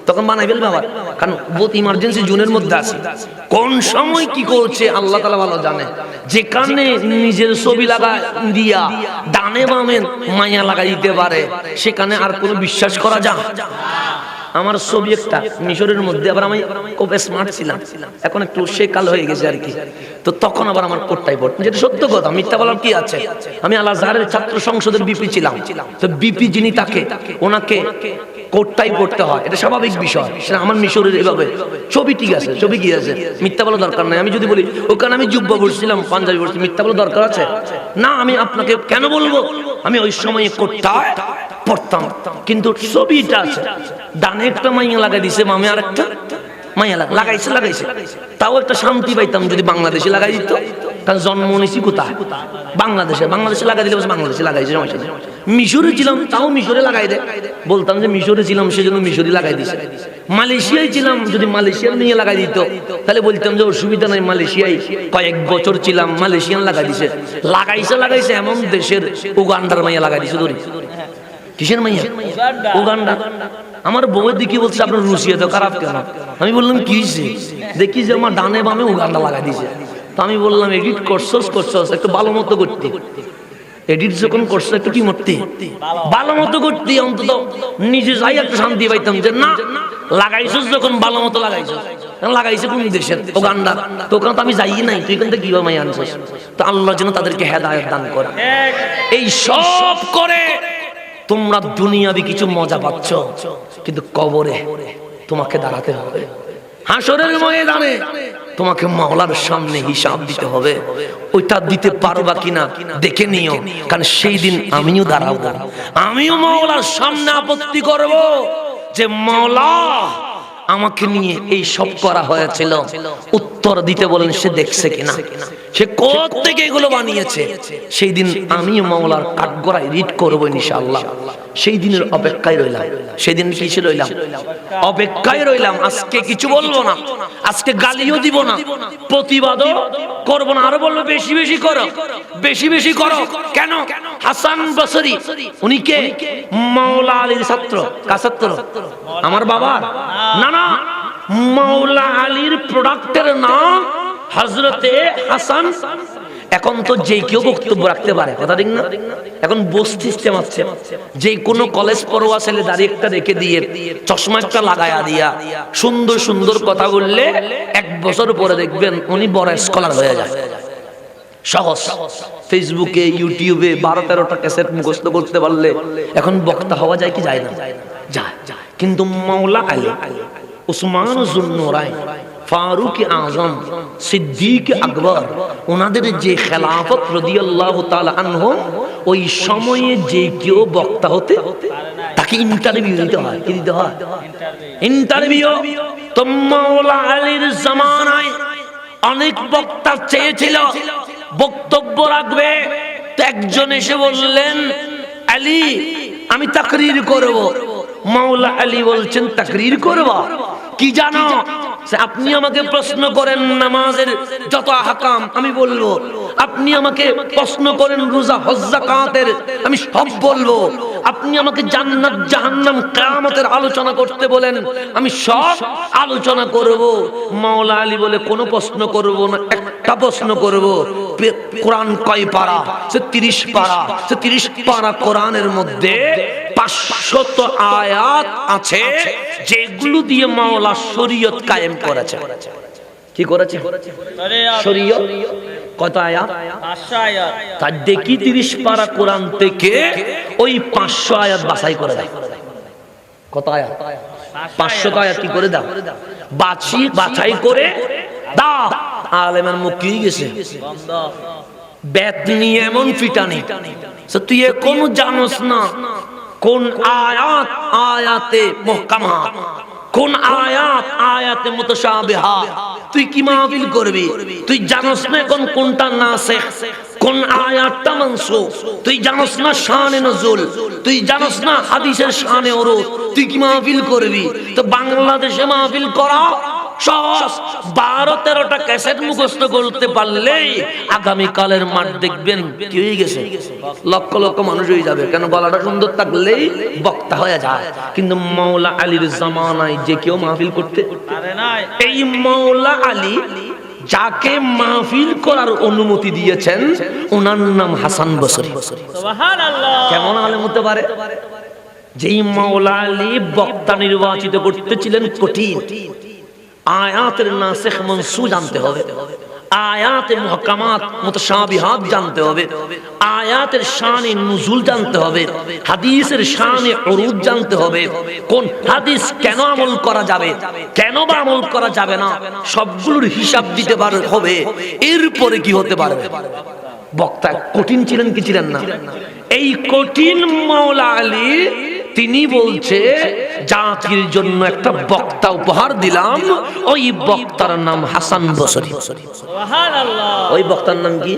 তখন বানাই ফেলবে আবার, কারণ বহুত ইমার্জেন্সি জোনের মধ্যে আছে। কোন সময় কি করছে আল্লাহ তাআলা ভালো জানে। যেখানে নিজের ছবি লাগা দিয়া ডানে বামে মায়া লাগাই দিতে পারে সেখানে আর কোনো বিশ্বাস করা যায়? আমার ছবি একটা মিশরের মধ্যে, আবার আমি খুব স্মার্ট ছিলাম, এখন একটু শেখাল হয়ে গেছে আর কি। তো তখন আবার আমার কোটটাই পড়ত, যেটা সত্য কথা, মিথ্যা বলার কি আছে। আমি আল আজহারের ছাত্র সংসদের বিপি ছিলাম, তো বিপি যিনি তাকে ওনাকে কোটটাই পড়তে হয়, এটা স্বাভাবিক বিষয়। সেটা আমার মিশরের এভাবে ছবি ঠিক আছে, ছবি কি আছে, মিথ্যা বলা দরকার নাই। আমি যদি বলি ওখানে আমি জুব্বা পড়ছিলাম, পাঞ্জাবি পড়ছি, মিথ্যা বলা দরকার আছে না? আমি আপনাকে কেন বলবো? আমি ওই সময় কোটটা পড়তাম, কিন্তু ছবিটা আছে, ডানে একটা মাইয়া লাগাই দিছে, মামে আরেকটা মাইয়া লাগাইছে, তাও একটা শান্তি পাইতাম যদি বাংলাদেশে লাগাই দিত। কারণ জন্ম নিয়েছি কোথায়? বাংলাদেশে, বাংলাদেশে লাগাই দিলে বাংলাদেশে লাগাইছে, সমস্যা নেই। মিশরে ছিলাম তাও মিশরে লাগাই দেয়, বলতাম যে মিশরে ছিলাম সেজন্য মিশরে লাগাই দিছে। মালয়েশিয়ায় ছিলাম, যদি মালয়েশিয়ার নিয়ে লাগাই দিত তাহলে বলতাম যে অসুবিধা নাই, মালয়েশিয়ায় কয়েক বছর ছিলাম, মালয়েশিয়ান লাগাই দিছে। লাগাইছে এমন দেশের উগান্ডার মাইয়া লাগাই দিছে। ধরি কিসের মাইয়া? উগান্ডা। আমার বউয়ের দিকে বলছে আপনার রুশিয়া তো খারাপ কেন? আমি বললাম কি হয়েছে? দেখি যে আমার ডানে বামে উগান্ডা লাগাই দিছে। তো আমি বললাম এডিট করছস একটু ভালো মতো করতে। এডিট যখন করছো একটু কি মরতে ভালো মতো করতে, অন্তত নিজে যাই একটা শান্তি পাইতাম যে না লাগাইছস যখন ভালো মতো লাগাইছস। লাগাইছে কোন দেশের? উগান্ডা। তো ওখানে তো আমি যাই নাই, তুই এখান থেকে কিভাবে মাইয়া আনছস? তো আল্লাহ যেন তাদেরকে হেদায়েত দান করে। এই সব করে তোমরা দুনিয়াবি কিছু মজা পাচ্ছ, কিন্তু কবরে তোমাকে দাঁড়াতে হবে, হাসরের ময়দানে তোমাকে মাওলার সামনে হিসাব দিতে হবে। ওইটা দিতে পারবা কিনা দেখে নিও, কারণ সেই দিন আমিও দাঁড়াবো, আমিও মাওলার সামনে আপত্তি করব যে মাওলা আমাকে নিয়ে এই সব করা হয়েছিল, উত্তর দিতে বলেন সে দেখছে কিনা, সে কোত্থেকে এগুলো বানিয়েছে। সেই দিন আমিও মাওলার কাঠগড়ায় রিট করবো ইনশাআল্লাহ। সেই দিনের অপেক্ষায় রইলাম। সেদিন কিসে রইলাম? অপেক্ষায় রইলাম। আজকে কিছু বলবো না, আজকে গালিও দিব না, প্রতিবাদও করব না। আরো বলবো বেশি বেশি করো, বেশি বেশি করো। কেন? হাসান বসরি উনি কে? মাওলা আলীর ছাত্র। কার ছাত্র? আমার বাবা? না না, মাওলা আলীর প্রোডাক্টের নাম হযরতে হাসান। এখন তো যে কেউ বক্তব্য রাখতে পারে, কথা ঠিক না? এখন বস্তি সিস্টেম আছে, যে কোনো কলেজ পড়ুয়া ছেলে দাঁড়িয়ে একটা রেখে দিয়ে চশমা একটা লাগায়া দিয়া সুন্দর সুন্দর কথা বললে 1 বছর পরে দেখবেন উনি বড় স্কলার হয়ে যায়। সহজ। ফেসবুকে ইউটিউবে 12-13টা ক্যাসেট মুখস্থ করতে পারলে এখন বক্তা হওয়া যায় কি যায় না? যায়। কিন্তু মাওলা আলী, উসমান যুন্নুরাইন, ফারুক আজম, সিদ্দিক আকবর, ওনাদের যে খেলাফত রাদিয়াল্লাহু তাআলা আনহুম, ওই সময়ে যে কেউ বক্তা হতে তাকে ইন্টারভিউ দিতে হয়। কি দিতে হয়? ইন্টারভিউ। তো মাওলা আলীর জামানায় অনেক বক্তা চেয়েছিল বক্তব্য রাখবে, তো একজন এসে বললেন, আলী আমি তাকরীর করব। মাওলা আলী বলছেন, তাকরীর করব? কি জানো? আপনি আমাকে প্রশ্ন করেন নামাজের যত আহকাম আমি বলবো, আপনি আমাকে প্রশ্ন করেন রোজা হজ যাকাতের আমি সব বলবো, আপনি আমাকে জান্নাত জাহান্নাম কিয়ামতের আলোচনা করতে বলেন আমি সব আলোচনা করব। মাওলা আলী বলে কোনো প্রশ্ন করব না, একটা প্রশ্ন করব, কোরআন কয় পারা? সে 30 পারা। সে 30 পারা কোরআনের মধ্যে 500 আয়াত আছে যেগুলো দিয়ে মাওলা শরীয়ত কায়েম করেছে। কি করেছে? শরীয়ত। কত আয়াত? 500 আয়াত। তার দেখি 30 পারা কোরআন থেকে ওই 500 আয়াত বাছাই করে দাও। কত আয়াত? 500 আয়াত কি করে দাও? বাছাই করে দাও। আলেমের মুখ কি গেছে? বেত নিয়ে এমন ফিটানি, তুই এখনো জানোস না কোন আয়াত আয়াতে মুহকামা, কোন আয়াত আয়াতে মুতাশাবিহা। তুই কি মাহফিল করবি? তুই জানোস না এখন কোনটা নাসিখ, কোন আয়াতটা মানসুখ? তুই জানোস না শানে নজুল, তুই জানোস না হাদিসের শানে উরুদ। তুই কি মাহফিল করবি? তো বাংলাদেশে মাহফিল করা সহজ। 12-13টা ক্যাসেট মুখস্থ করতে পারলেই আগামী কালের মাঠ দেখবেন কি হয়ে গেছে, লক্ষ লক্ষ মানুষ হয়ে যাবে। কেন? গলাটা সুন্দর থাকলেই বক্তা হয়ে যায়। কিন্তু মাওলা আলীর জামানায় যে কেউ মাহফিল করতে পারে না। এই মাওলা আলী যাকে মাহফিল করার অনুমতি দিয়েছেন ওনার নাম হাসান বসরি। সুবহানাল্লাহ। কেমন আলেম হতে পারে? যেই মাওলা আলী বক্তা নির্বাচিত করতেছিলেন কঠিন। আয়াতের নাসিখ মানসুখ জানতে হবে, আয়াতে মুহকামাত মুতাশাবিহাত জানতে হবে, আয়াতের শানে নুজুল জানতে হবে, হাদিসের শানে উরুদ জানতে হবে, কোন হাদিস কেন আমল করা যাবে, কেন বা আমল করা যাবে না, সবগুলোর হিসাব দিতে পারবে হবে। এরপরে কি হতে পারবে? বক্তা কঠিন ছিলেন কি ছিলেন না? এই কঠিন মাওলা আলী তিনি বলছে জাতির জন্য একটা বক্তা উপহার দিলাম, ওই বক্তার নাম হাসান বসরি। সুবহানাল্লাহ। ওই বক্তার নাম কি?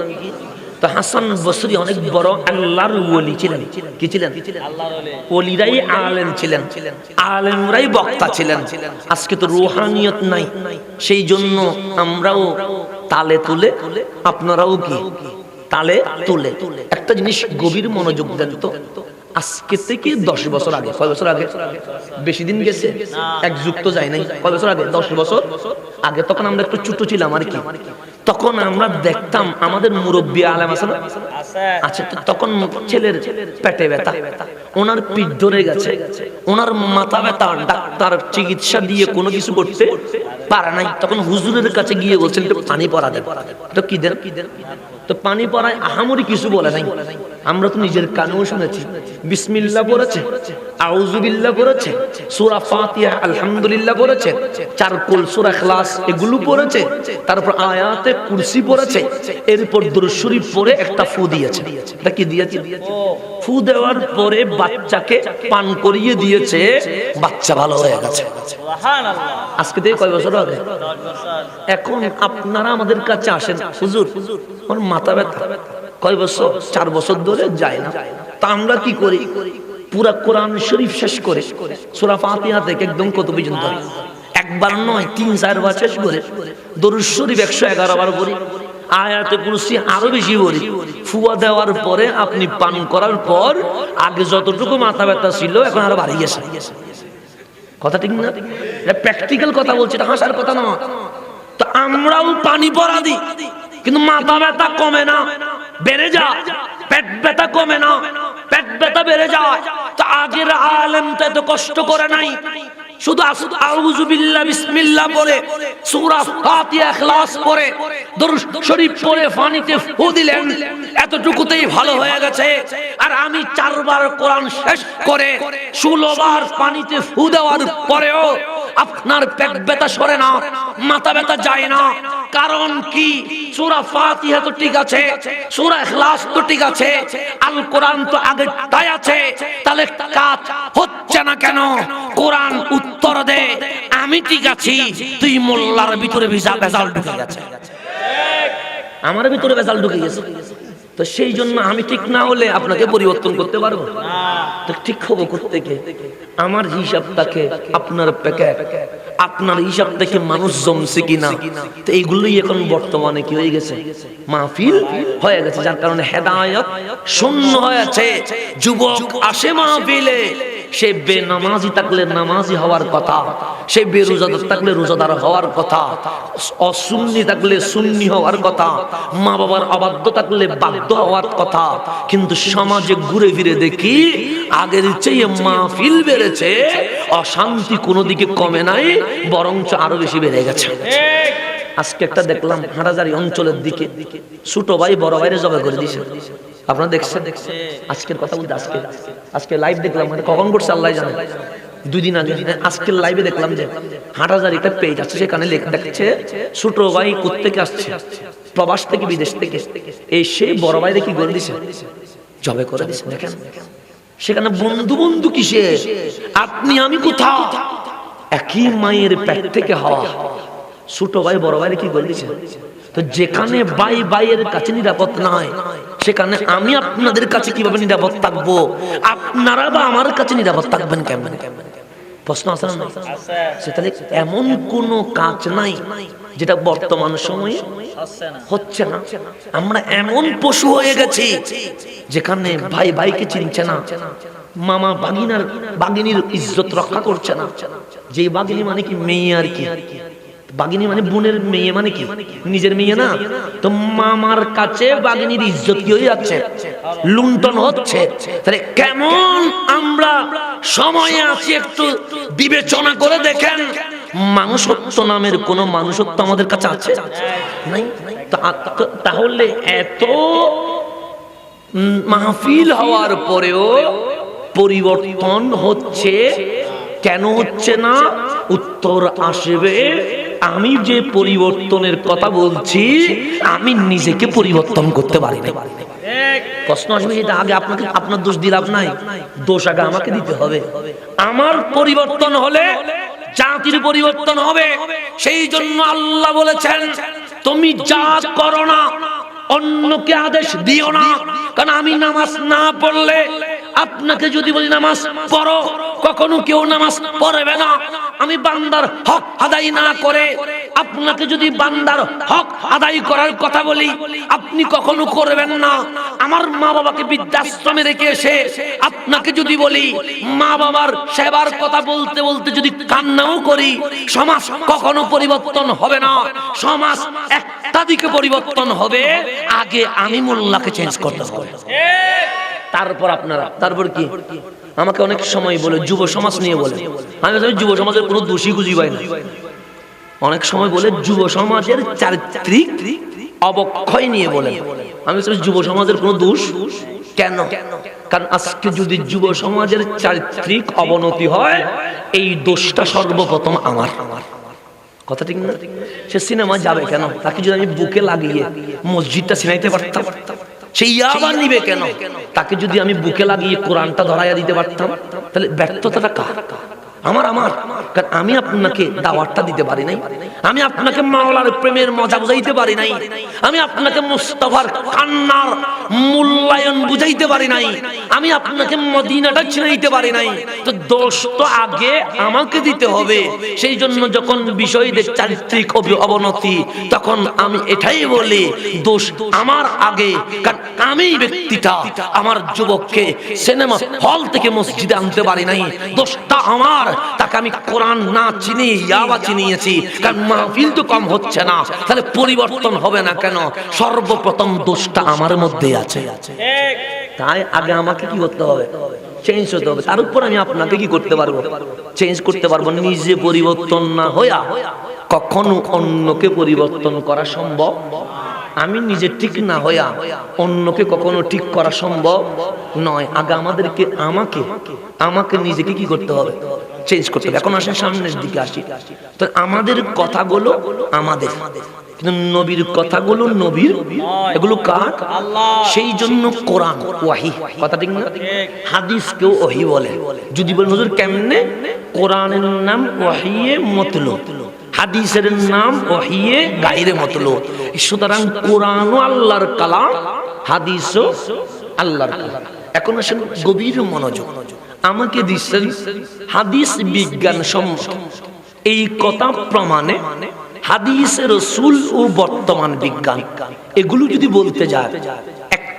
তো হাসান বসরি অনেক বড় আল্লাহর ওলি ছিলেন। কি ছিলেন? আল্লাহর ওলি। ওলিরাই আলেম ছিলেন, আলেমরাই বক্তা ছিলেন। আজকে তো রুহানিয়ত নাই, সেই জন্য আমরাও তালে তুলে, আপনারাও কি তালে তুলে। একটা জিনিস গভীর মনোযোগ দেন তো, আজকে থেকে 10 বছর আগে, কয় বছর আগে? বেশি দিন গেছে, 1 যুগ তো যায় নাই। কয় বছর আগে? 10 বছর আগে। তখন আমরা একটু ছোট ছিলাম আর কি। তখন আমরা দেখতাম আমাদের মুরব্বী আলেম আছে না, আচ্ছা, তখন ছেলের পেটে ব্যথা, ওনার পিঠ ধরে গেছে, ওনার মাথা ব্যথা, ডাক্তার চিকিৎসা দিয়ে কোনো কিছু করতে পারে নাই। তখন হুজুরের কাছে গিয়ে বলছেন একটু পানি পড়া দেন। তো কি দেন? তো পানি পড়ায় আহামরি কিছু বলে নাই। আমরা তো নিজের কানেও শুনেছি, বিসমিল্লাহ পড়েছে, আউযু বিল্লাহ পড়েছে, সূরা ফাতিহা আলহামদুলিল্লাহ পড়েছে, 4 কুল সূরা ইখলাস এগুলো পড়েছে, তারপর আয়াতে কুরসি পড়েছে, এরপর দুরূদ শরীফ পড়ে একটা ফু দিয়েছে। এটা কি দিয়েছে? ফু দেওয়ার পরে বাচ্চাকে পান করিয়ে দিয়েছে, বাচ্চা ভালো হয়ে গেছে। সুবহানাল্লাহ। আজকে থেকে কয় বছর আগে? 10 বছর। এখন আপনারা আমাদের কাছে আসেন, হুজুর আমার মাথা ব্যথা, কয় বছর? 4 বছর ধরে যায় না। তা আমরা কি করি? পুরা কোরআন শরীফ শেষ করে সূরা ফাতিহা থেকে একদম কত পর্যন্ত একবার নয় 3-4 বার শেষ করে দরুদ শরীফ 111 বার পড়ি, আয়াতে কুরসি আরো বেশি পড়ি। ফুয়া দেওয়ার পরে আপনি পান করার পর আগে যতটুকু মাথা ব্যথা ছিল এখন আরো বাড়ি গেছে। কথা ঠিক না? এটা প্র্যাকটিক্যাল কথা বলছি, এটা হাসার কথা না। তো আমরাও পানি পড়া দিই কিন্তু মাথা ব্যথা কমে না, বেড়ে যায়। পেট ব্যথা কমে না, পেট ব্যথা বেড়ে যায়। তো আগের আলেম তো এত কষ্ট করে নাই, শুধু আউযু বিল্লাহ বিসমিল্লাহ পড়ে সূরা ফাতিহা ইখলাস পড়ে দরুদ শরীফ পড়ে পানিতে ফু দিলেন, এতটুকুতেই ভালো হয়ে গেছে। আর আমি 4 বার কোরআন শেষ করে 16 বার পানিতে ফু দেওয়ার পরেও আপনার পেট ব্যথা সরে না, মাথা ব্যথা যায় না। কারণ কি? সূরা ফাতিহা তো ঠিক আছে, সূরা ইখলাস তো ঠিক আছে, আল কোরআন তো আগে তাই আছে। তাহলে কাজ হচ্ছে না কেন? কোরআন উত্তর দে, আমি ঠিক আছি, তুই মোল্লার ভিতরে ভেজাল ঢুকে গেছে, আমার ভিতরে ভেজাল ঢুকে গেছে। তো সেই জন্য আমি ঠিক না হলে আপনাকে পরিবর্তন করতে পারবো না। তো ঠিক হবো কোত্থেকে? আমার হিসাবটাকে আপনার প্যাকেট, আপনার হিসাব থেকে মানুষ জমছে কিনা। তো এইগুলোই এখন বর্তমানে কি হয়ে গেছে? মাহফিল হয়ে গেছে, যার কারণে হেদায়েত শূন্য হয়েছে। যুবক আসে মাহফিলে, সে বেনামাজি থাকলে নামাজি হওয়ার কথা, সে বেরোজাদার থাকলে রোজাদার হওয়ার কথা, অসুন্নি থাকলে সুন্নি হওয়ার কথা, মা বাবার অবাধ্য থাকলে বাধ্য হওয়ার কথা। কিন্তু সমাজে ঘুরে ফিরে দেখি আগের চেয়ে মাহফিল বেড়েছে, অশান্তি কোনো দিকে কমে নাই, বরঞ্চ আরো বেশি বেড়ে গেছে। আজকে একটা দেখলাম হাটাজারি অঞ্চলের দিকে ছোট ভাই বড় ভাইরে জবাই করে দিয়েছে। আপনারা দেখছেন? আজকের কথা বলতে আজকে লাইভ দেখলাম, মানে কখন করছে আল্লাহ জানে, 2 দিন আগে। আজকের লাইভে দেখলাম যে হাটাজারি একটা পেজ আছে, সেখানে দেখছে ছোট ভাই কোত্থেকে আসছে, প্রবাস থেকে, বিদেশ থেকে এসে বড় ভাইরে কি করে দিছে, জবাই করে দিছে। দেখেন সেখানে বন্ধু বন্ধু কিসে, আপনি আমি কোথাও, একই মায়ের পেট থেকে হওয়া ছোট ভাই বড় ভাইরে কি করে দিছে। তো যেখানে ভাই ভাইয়ের কাছে নিরাপদ নয়, সেখানে আমি আপনাদের কাছে কিভাবে নিরাপদ থাকবো? আপনারা বা আমার কাছে নিরাপদ থাকবেন কেমন? প্রশ্ন আছে না? তাহলে এমন কোন কাজ নাই যেটা বর্তমান সময়ে হচ্ছে না। আমরা এমন পশু হয়ে গেছি যেখানে ভাই ভাইকে চিনছে না, মামা বাগিনীর ইজ্জত রক্ষা করছে না। যে বাগিনী মানে কি? মেয়ে আর কি। বাগিনী মানে বোনের মেয়ে, মানে কি? নিজের মেয়ে না। তো মামার কাছে বাগিনীর ইজ্জত কি হয়ে যাচ্ছে? লুণ্ঠন হচ্ছে। তাহলে কেমন আমরা সময়ে আছি একটু বিবেচনা করে দেখেন। মানুষত্ব নামের কোন মানুষত্ব আমাদের কাছে আছে? নাই। তাহলে এত মাহফিল হওয়ার পরেও পরিবর্তন হচ্ছে কেন? হচ্ছে না। উত্তর আসবে, আমি যে পরিবর্তনের কথা বলছি আমি নিজেকে পরিবর্তন করতে পারি না। প্রশ্ন আসবে, এটা আগে আপনাকে, আপনার দোষ দিলাম নাই, দোষ আগে আমাকে দিতে হবে। আমার পরিবর্তন হলে জাতির পরিবর্তন হবে। সেই জন্য আল্লাহ বলেছেন, তুমি যা করো না অন্যকে আদেশ দিও না। কারণ আমি নামাজ না পড়লে, আপনাকে যদি বলি নামাজ পড়ো, কখনো কেউ নামাজ পড়বে না। আমি বান্দার হক আদায় না করে আপনাকে যদি বান্দার হক আদায় করার কথা বলি, আপনি কখনো করবেন না। আমার মা বাবাকে বৃদ্ধাশ্রমে রেখে এসে আপনাকে যদি বলি, মা বাবার সেবার কথা বলতে বলতে যদি কান্নাও করি, সমাজ কখনো পরিবর্তন হবে না। সমাজ একটা দিকে পরিবর্তন হবে, আগে আমি মোল্লাকে চেঞ্জ করতে হবে, তারপর আপনারা। তারপর কি? আমাকে অনেক সময় বলে যুব সমাজ নিয়ে বলে, আমি যুব সমাজের কোনো দোষী খুঁজি পাই না। অনেক সময় বলে যুব সমাজের চারিত্রিক অবক্ষয় নিয়ে বলে, আমি যুব সমাজের কোনো দোষ কেন? কারণ আজকে যদি যুব সমাজের চারিত্রিক অবনতি হয়, এই দোষটা সর্বপ্রথম আমার। কথা ঠিক না? সে সিনেমা যাবে কেন? তাকে যদি আমি বুকে লাগিয়ে মসজিদটা চিনাইতে পারতাম, সেই আবার নিবে কেন? তাকে যদি আমি বুকে লাগিয়ে কোরআনটা ধরাইয়া দিতে পারতাম, তাহলে ব্যর্থতাটা কার? আমার। কারণ আমি আপনাকে দাওয়াতটা দিতে পারি নাই, আমি আপনাকে মাওলার প্রেমের মজা বুঝাইতে পারি নাই, আমি আপনাকে মুস্তাফার কান্নার মূল্যায়ন বুঝাইতে পারি নাই, আমি আপনাকে মদিনাটা চিনাইতে পারি নাই, তো দোষ তো আগে আমাকে দিতে হবে। সেই জন্য যখন বিষয়দের চারিত্রিক অবনতি, তখন আমি এটাই বলি দোষ আমার আগে, কারণ আমি ব্যক্তিটা আমার যুবককে সিনেমা হল থেকে মসজিদে আনতে পারি নাই, দোষটা আমার। তাকে আমি কোরআন না চিনি ইয়াবা চিনিয়েছি, কারণ মাহফিল তো কম হচ্ছে না, তাহলে পরিবর্তন হবে না কেন? সর্বপ্রথম দোষটা আমার মধ্যে আছে। তাই আগে আমাকে কি করতে হবে? চেঞ্জ হতে হবে। তার উপর আমি আপনাকে কি করতে পারবো? চেঞ্জ করতে পারবো। নিজে পরিবর্তন না হইয়া কখনো অন্যকে পরিবর্তন করা সম্ভব। আমি নিজে ঠিক না হইয়া অন্যকে কখনো ঠিক করা সম্ভব নয়। আগে আমাদেরকে আমাকে নিজেকে কি করতে হবে? চেঞ্জ করতে হবে। এখন আসেন সামনের দিকে আসি। তো আমাদের কথাগুলো আমাদের, কিন্তু নবীর কথাগুলো নবীর, এগুলো কার? সেই জন্য কোরআন ওয়াহি, কথা ঠিক না? হাদিসকেও ওয়াহি বলে। যদি বলেন হুজুর কেমনে? কোরআনের নাম ওয়াহিয়ে মতলুব, হাদিসের নাম ওয়াহিয়ে গায়রে মতলুব। সুতরাং কোরআনও আল্লাহর কালাম, হাদিসও আল্লাহর কালাম। এখন আসেন গভীর মনোযোগ। আমাকে দিচ্ছেন হাদিস বিজ্ঞান সম্মত, এই কথা প্রমাণে হাদিসের রাসূল ও বর্তমান বিজ্ঞান এগুলো যদি বলতে যায়,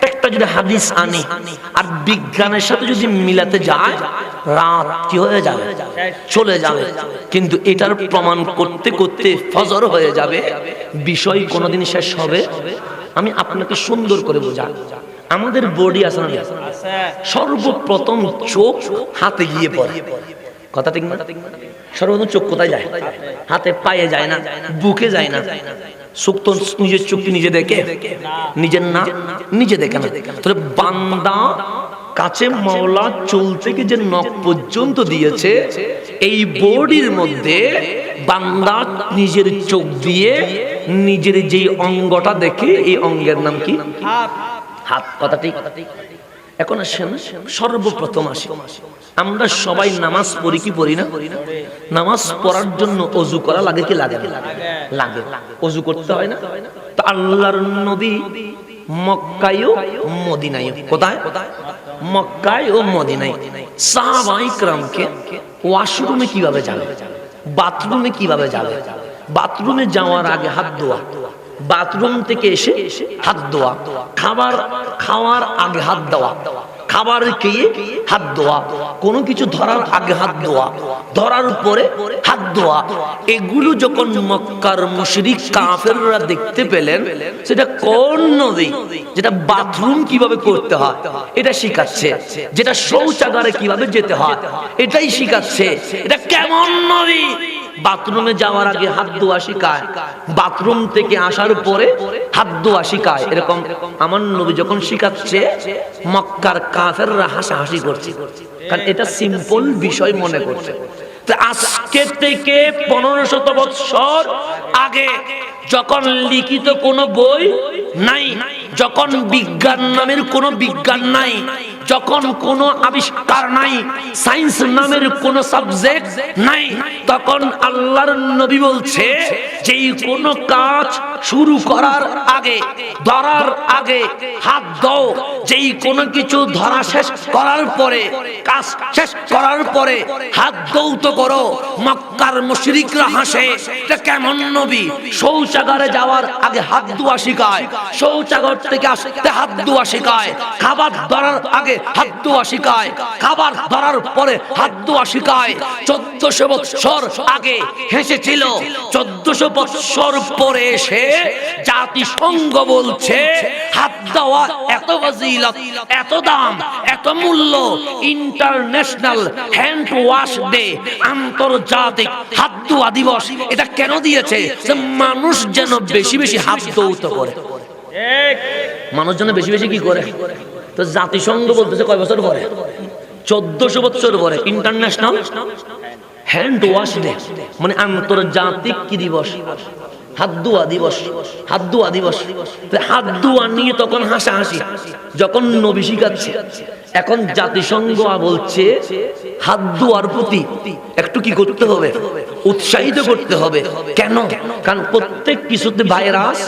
একটা যদি হাদিস আনে আর বিজ্ঞানের সাথে যদি মিলাতে যায়, রাত কি হয়ে যাবে? চলে যাবে। কিন্তু এটার প্রমাণ করতে করতে ফজর হয়ে যাবে, বিষয় কোনোদিন শেষ হবে। আমি আপনাকে সুন্দর করে বোঝাই। আমাদের বডি আছে না, সর্বপ্রথম চোখ হাতে গিয়ে পড়ে, কথা ঠিক না? সর্বপ্রথম চোখ কোথায় যায়? হাতে, পায়ে যায় না, বুকে যায় না। চোখ তো নিজের চোখকে নিজে দেখে, নিজের না নিজে দেখে না। তাহলে বান্দা কাছে মাওলা চুল থেকে যে নখ পর্যন্ত দিয়েছে, এই বডির মধ্যে বান্দা নিজের চোখ দিয়ে নিজের যে অঙ্গটা দেখে, এই অঙ্গের নাম কি? হাত, কথা ঠিক? এখন আসেন সর্বপ্রথম আসি, আমরা সবাই নামাজ পড়ি কি পড়ি না? নামাজ পড়ার জন্য ওযু করা লাগে কি লাগে? লাগে। ওযু করতে হয় না? তো আল্লাহর নবী মক্কায় ও মদিনায়, কোথায়? মক্কায় ও মদিনায় সাহাবায়ে কেরামকে ওয়াশরুমে কিভাবে যাবে, বাথরুমে কিভাবে যাবে, বাথরুমে যাওয়ার আগে হাত ধোয়া, বাথরুম থেকে এসে হাত ধোয়া, খাওয়ার আগে হাত দেওয়া, খাবার খেয়ে হাত ধোয়া, কোনো কিছু ধরার আগে হাত ধোয়া, ধরার পরে হাত ধোয়া। এগুলো যখন মক্কার মুশরিক কাফেররা দেখতে পেলেন, সেটা কোন নবী যেটা বাথরুম কিভাবে করতে হয় এটা শিখাচ্ছে, যেটা শৌচাগারে কিভাবে যেতে হয় এটাই শিখাচ্ছে, এটা কেমন নবী? বাথরুমে যাওয়ার আগে হাত ধোয়া শিখায়, বাথরুম থেকে আসার পরে হাত ধোয়া শিখায়। এরকম আমার নবী যখন শিখাচ্ছে, মক্কার কাফেররা হাসাহাসি করছে, কারণ এটা সিম্পল বিষয় মনে করছে। আজকে থেকে 1500 বছর আগে, যখন লিখিত কোনো বই নাই, যখন বিজ্ঞান নামের কোনো বিজ্ঞান নাই, যখন কোনো আবিষ্কার নাই, সায়েন্স নামের কোনো সাবজেক্ট নাই, তখন আল্লাহর নবী বলছে যে কোনো কাজ শুরু করার আগে, ধরার আগে হাত দাও, যেই কোনো কিছু ধরা শেষ করার পরে, কাজ শেষ করার পরে হাত দৌত করো। মক্কার মুশরিকরা হাসে, এটা কেমন নবী? শৌচাগারে যাওয়ার আগে হাত ধোয়া শিখায়, শৌচাগার থেকে আসতে হাত ধোয়া শিখায়, খাবার ধরার আগে হাত ধোয়া শিখায়, খাবার ধরার পরে হাত ধোয়া শিখায়। 1400 বছর আগে হেসেছিল, 1400 বছর পরে এসে জাতিসংঘ বলছে হাত দেওয়া এত ফজিলত, এত দাম, এত মূল্য। ইন্টারন্যাশনাল হ্যান্ড ওয়াশ ডে, আন্তর্জাতিক হাত ধোয়া দিবস, এটা কেন দিয়েছে? মানুষ যেন বেশি বেশি হাত ধৌত করে। মানুষ যেন বেশি বেশি কি করে? তো জাতিসংঘ বলতেছে কয় বছর পরে? 1400 বছর পরে ইন্টারন্যাশনাল হ্যান্ড ওয়াশ ডে, মানে আন্তর্জাতিক কি দিবস? হাত ধোয়া দিবস, হাত ধোয়া দিবস। হাত ধোয়া নিয়ে তখন হাসাহাসি, যখন নবী শিখাচ্ছে। এখন জাতিসংঘ বলছে হাত ধোয়ার প্রতি একটু কি করতে হবে? উৎসাহিত করতে হবে। কেন? কারণ প্রত্যেক কিছুতে ভাইরাস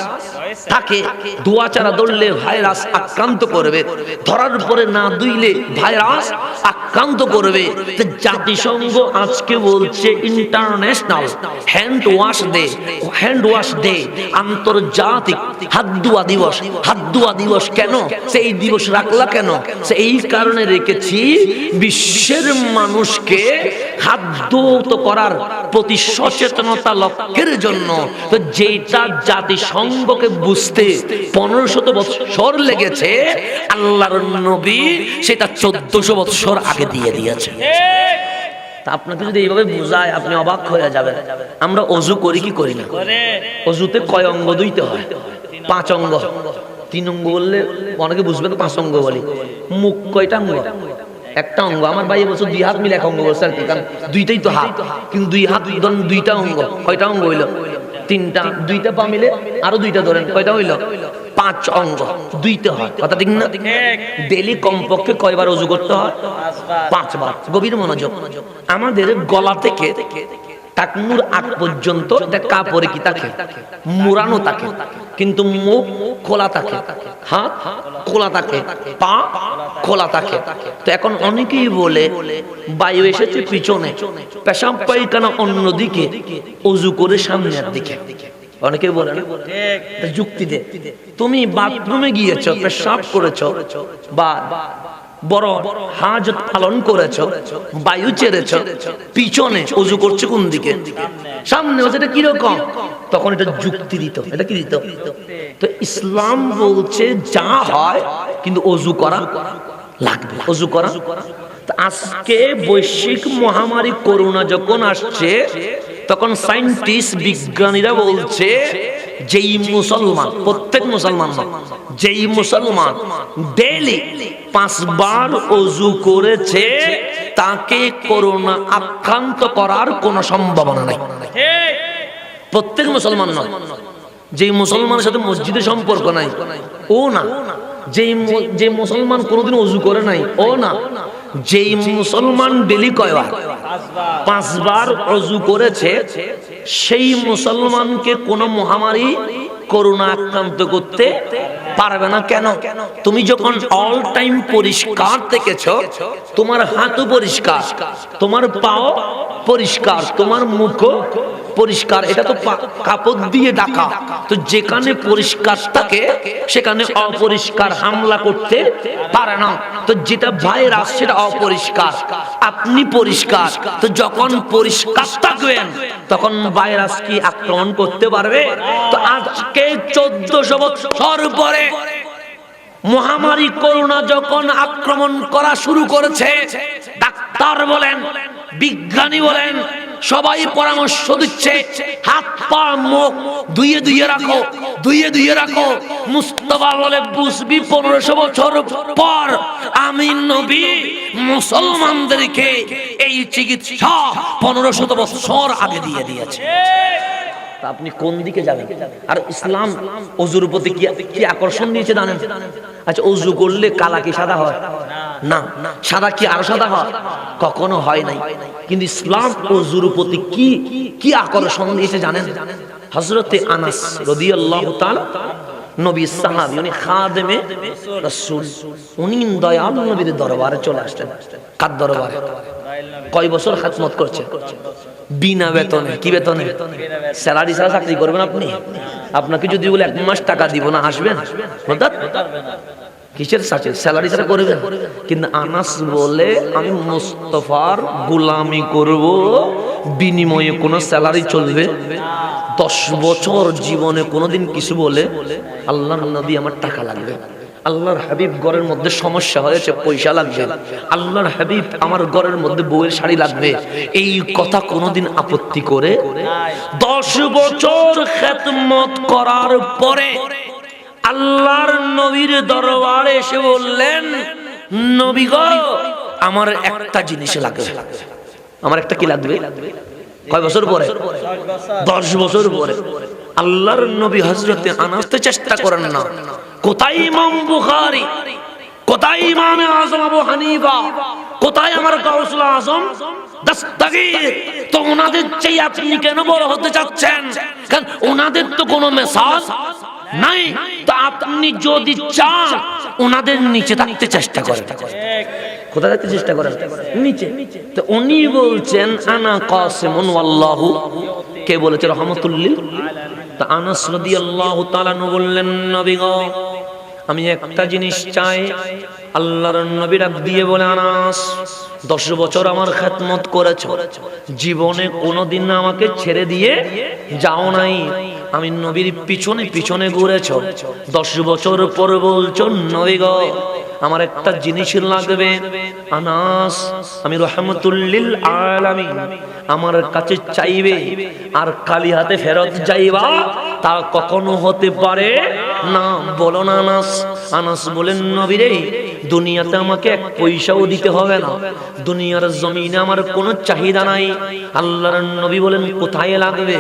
তাকে দোয়া ছাড়া ধরলে ভাইরাস আক্রান্ত করবে, ধরার পরে না ধুইলে ভাইরাস আক্রান্ত করবে। তো জাতিসংঘ আজকে বলছে ইন্টারন্যাশনাল হ্যান্ড ওয়াশ ডে, আন্তর্জাতিক হাত ধোয়া দিবস। হাত ধোয়া দিবস কেন সেই দিবস রাখলা কেন? এই কারণে রেখেছি বিশ্বের মানুষকে হাত ধৌত করার প্রতি সচেতনতা লক্ষ্যের জন্য। তো যেটা জাতিসংঘকে বুঝতে 1500 বছর লেগেছে, আল্লাহর নবী সেটা 1400 বছর আগে দিয়ে দিয়েছে। তা আপনাকে যদি এইভাবে বুঝায় আপনি অবাক হয়ে যাবেন। আমরা অজু করি কি করি না? অজুতে কয় অঙ্গ ধুইতে হয়? 5 অঙ্গ। 3 অঙ্গ বললে অনেকে বুঝবে, 5 অঙ্গ বলি। মুখ কয়টা অঙ্গ? একটা অঙ্গ। আমার ভাই বলছে 2 হাত মিলে 1 অঙ্গ বলছে আর কি, কারণ দুইটাই তো হাত, কিন্তু 2 হাত 2টা অঙ্গ। কয়টা অঙ্গ হইল? 3টা। 2টা পা মিলে আরো 2টা ধরেন, কয়টা হইল? 5 অঙ্গ দুইতে হয়। কথা ঠিক না? ডেইলি কমপক্ষে কয়বার ওযু করতে হয়? 5 বার। গভীর মনোযোগ। আমাদের গলা থেকে টাকনুর আগ পর্যন্ত একটা কাপড়ে কি থাকে? মুড়ানো থাকে, কিন্তু মুখ খোলা থাকে, হাত খোলা থাকে, পা খোলা থাকে। তো এখন অনেকেই বলে বায়ু এসেছে পিছনে, পেশাব পায়খানা অন্যদিকে, ওযু করে সামনের দিকে। অনেকে বলে না, যুক্তি দে। তুমি বাথরুমে গিয়েছো, পেশাব করেছো বা বড় হাজত পালন করেছো, বায়ু ছেড়েছো, পিছনে ওযু করছো কোন দিকে? সামনে। এটা কি রকম? তখন এটা যুক্তি দিত। এটা কি দিত? তো ইসলাম বলছে যা হয় কিন্তু ওযু করা লাগবে, ওযু করা। আজকে বৈশ্বিক মহামারী করোনা যখন আসছে, তখন সায়েন্টিস্ট বিজ্ঞানীরা বলছে যেই মুসলমান, প্রত্যেক মুসলমান না, যেই মুসলমান ডেইলি 5 বার ওযু করেছে তাকে করোনা আক্রান্ত করার কোনো সম্ভাবনা নাই। প্রত্যেক মুসলমান নয়। যেই মুসলমানের সাথে মসজিদে সম্পর্ক নাই ও না, যে মুসলমান কোনোদিন ওযু করে নাই ও না, যেই মুসলমান ডেইলি কয়বার? 5 বার ওযু করেছে, সেই মুসলমানকে কোন মহামারী করোনা আক্রান্ত করতে পারবে না। কেন? তুমি যখন অল টাইম পরিষ্কার থেকেছো, তোমার হাতও পরিষ্কার, তোমার পাও পরিষ্কার, তোমার মুখও পরিষ্কার, এটা তো কাপড় দিয়ে ঢাকা। তো যেখানে পরিষ্কার থাকে সেখানে অপরিষ্কার হামলা করতে পারে না। তো যেটা ভাইরাস সেটা অপরিষ্কার, আপনি পরিষ্কার। তো যখন পরিষ্কার থাকবেন তখন ভাইরাস কি আক্রমণ করতে পারবে? তো আজকে 1400 বছর পরে মহামারী করোনা যখন আক্রমণ করা শুরু করেছে, ডাক্তার বলেন, বিজ্ঞানী বলেন, সবাই পরামর্শ দিচ্ছে হাত পা মুখ ধুয়ে ধুয়ে রাখো, ধুয়ে ধুয়ে রাখো। মুস্তাফা বলে বুঝবি 1500 বছর পর আমি নবী মুসলমানদেরকে এই চিকিৎসা 1500 বছর আগে দিয়ে দিয়েছে। আপনি কোন দিকে যাবেন? আর ইসলাম ওযুর প্রতি কি আকর্ষণ দিয়েছে জানেন? আচ্ছা, ওযু করলে কালা কি সাদা হয়? না। সাদা কি আরো সাদা হয়? কখনো হয় নাই। কিন্তু ইসলাম ওযুর প্রতি কি আকর্ষণ দিয়েছে জানেন? হযরতে আনাস রাদিয়াল্লাহু তাআলা, নবী সাহাবী, উনি খাদেমে রাসূল, উনি দয়াল নবীর দরবারে চলে আসলেন। কার দরবারে? কয় বছর খিদমত করছে? বিনা বেতনে। কি বেতনে? স্যালারি ছাড়া চাকরি করবেন আপনি? আপনাকে যদি বলে 1 মাস টাকা দিব না, আসবেন? কিসের সাথে? স্যালারি ছাড়া করবেন? কিন্তু আনাস বলে আমি মুস্তাফার গোলামি করব, বিনিময়ে কোনো স্যালারি চলবে 10 বছর জীবনে কোনোদিন কিছু বলে আল্লাহর নবী আমার টাকা লাগবে, আল্লাহর হাবিব ঘরের মধ্যে সমস্যা হয়েছে পয়সা লাগবে, আল্লাহর হাবিব আমার ঘরের মধ্যে বউয়ের শাড়ি লাগবে, এই কথা কোনোদিন আপত্তি করে 10 বছর খিদমত করার পরে আল্লাহর নবীর দরবারে এসে বললেন, নবী গো আমার একটা জিনিস লাগবে। আমার একটা কি লাগবে? কয় বছর পরে? 10 বছর পরে। আল্লাহর নবী হযরতে আনাসতে চেষ্টা করেন না, কোথায় ইমাম বুখারী, কোথায় ইমাম আযম আবু হানিফা, কোথায় আমার গাউসুল আযম দস্তগীর? তো ওনাদের চেয়ে আপনি কেন বড় হতে চাচ্ছেন? কারণ ওনাদের তো কোনো মেসাজ নাই। তো আপনি যদি চান ওনাদের নিচে থাকতে চেষ্টা করেন। কোথায় থাকতে চেষ্টা করেন? নিচে। তো উনি বলছেন আনা কাসিমুন ওয়াল্লাহু, কে বলেছে? রাহমাতুল লিল। তো আনাস রাদিয়াল্লাহু তাআলা বললেন, নবী গো, আমি একটা জিনিস চাই। আল্লাহর নবী ডাক দিয়ে বলে, আনাস 10 বছর আমার খেদমত করেছো, জীবনে কোনোদিন আমাকে ছেড়ে দিয়ে যাও নাই, আমি নবীর পিছনে পিছনে ঘুরেছো। 10 বছর পর বলছো নবী গো আমার একটা জিনিস লাগবে। আনাস, আমি রাহমাতুল লিল আলামিন, আমার কাছে চাইবে আর খালি হাতে ফেরত যাইবা, তা কখনো হতে পারে না। বলো না আনাস। আনাস বলেন, নবী রে, দুনিয়াতে আমাকে 1 পয়সাও দিতে হবে না, দুনিয়ার জমিনে আমার কোনো চাহিদা নাই। আল্লাহর নবী বলেন, কোথায় লাগবে?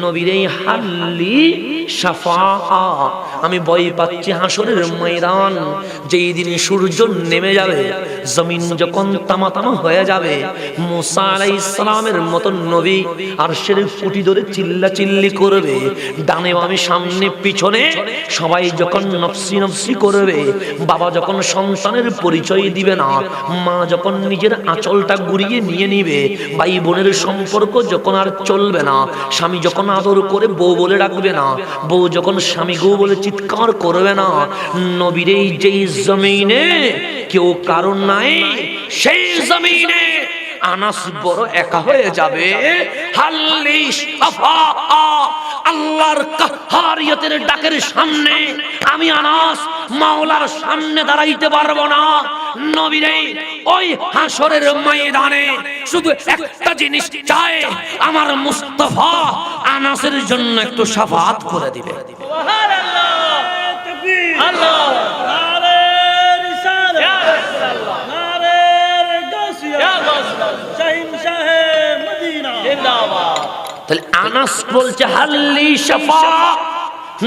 নবী রে, হাল্লি শাফাআ, আমি ভয় পাচ্ছি হাসরের ময়দান, যেই দিন সূর্য নেমে যাবে, জমিন যখন তামা তামা হয়ে যাবে, মুসা আলাইহিস সালামের মত নবী আরশের খুঁটি ধরে চিল্লা চিল্লি করবে, ডানে বামে সামনে পিছনে সবাই যখন নফসি নফসি করবে, বাবা যখন সন্তানের পরিচয় দিবে না, মা যখন নিজের আঁচলটা গুড়িয়ে নিয়ে নিবে, ভাই বোনের সম্পর্ক যখন আর চলবে না, স্বামী যখন আদর করে বউ বলে ডাকবে না, বউ যখন স্বামী গো বলে চিৎকার করবে না, নবীর এই যেই জমিনে কেউ কারণ নাই, সেই জমিনে আনাস বড় একা হয়ে যাবে। হাল্লিশ আফা, আল্লাহর কাহারিয়তের ডাকের সামনে আমি আনাস মাওলার সামনে দাঁড়াইতে পারবো না। নবীরে ওই হাসরের ময়দানে শুধু একটা জিনিস চাই, আমার মুস্তাফা আনাসের জন্য একটু শাফাআত করে দিবে। সুবহানাল্লাহ, তাকবীর, আল্লাহ, নারে রিসালাত, ইয়া রাসূলুল্লাহ, নারে গাউসিয়া, ইয়া গাউসুল্লাহ, শাহিনশাহ মদিনা জিন্দাবাদ। তাহলে আনাস বলছে, হাল্লি শাফাআত,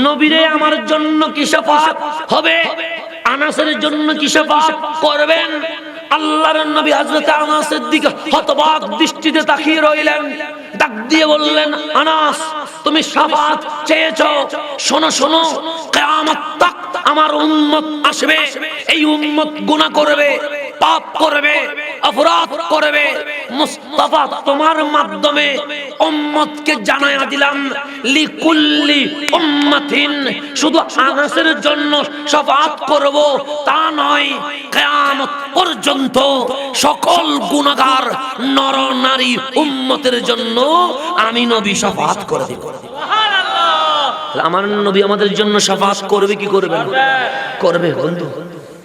নবীরে আমার জন্য কি শাফাআত হবে? আনাসের জন্য কি শাফাআত করবেন? আল্লাহর নবী হযরত আনাসের দিকে হতবাক দৃষ্টিতে তাকিয়ে রইলেন, ডাক দিয়ে বললেন, আনাস তুমি শাফাআত চেয়েছো, শোনো শোনো, কিয়ামত তাক আমার উম্মত আসবে, এই উম্মত গুনাহ করবে, পাপ করবে, অপরাধ করবে, মুস্তাফা তোমার মাধ্যমে উম্মতকে জানায়া দিলাম, লিকুল্লি উম্মাতিন, শুধু আনাসের জন্য শাফাআত করব তা নয়, কিয়ামত পর্যন্ত সকল গুনাহগার নর নারী উম্মতের জন্য আমি নবী শাফাআত করে দেব। সুবহানাল্লাহ, আমার নবী আমাদের জন্য শাফাআত করবে কি করবে না? করবে। বন্ধু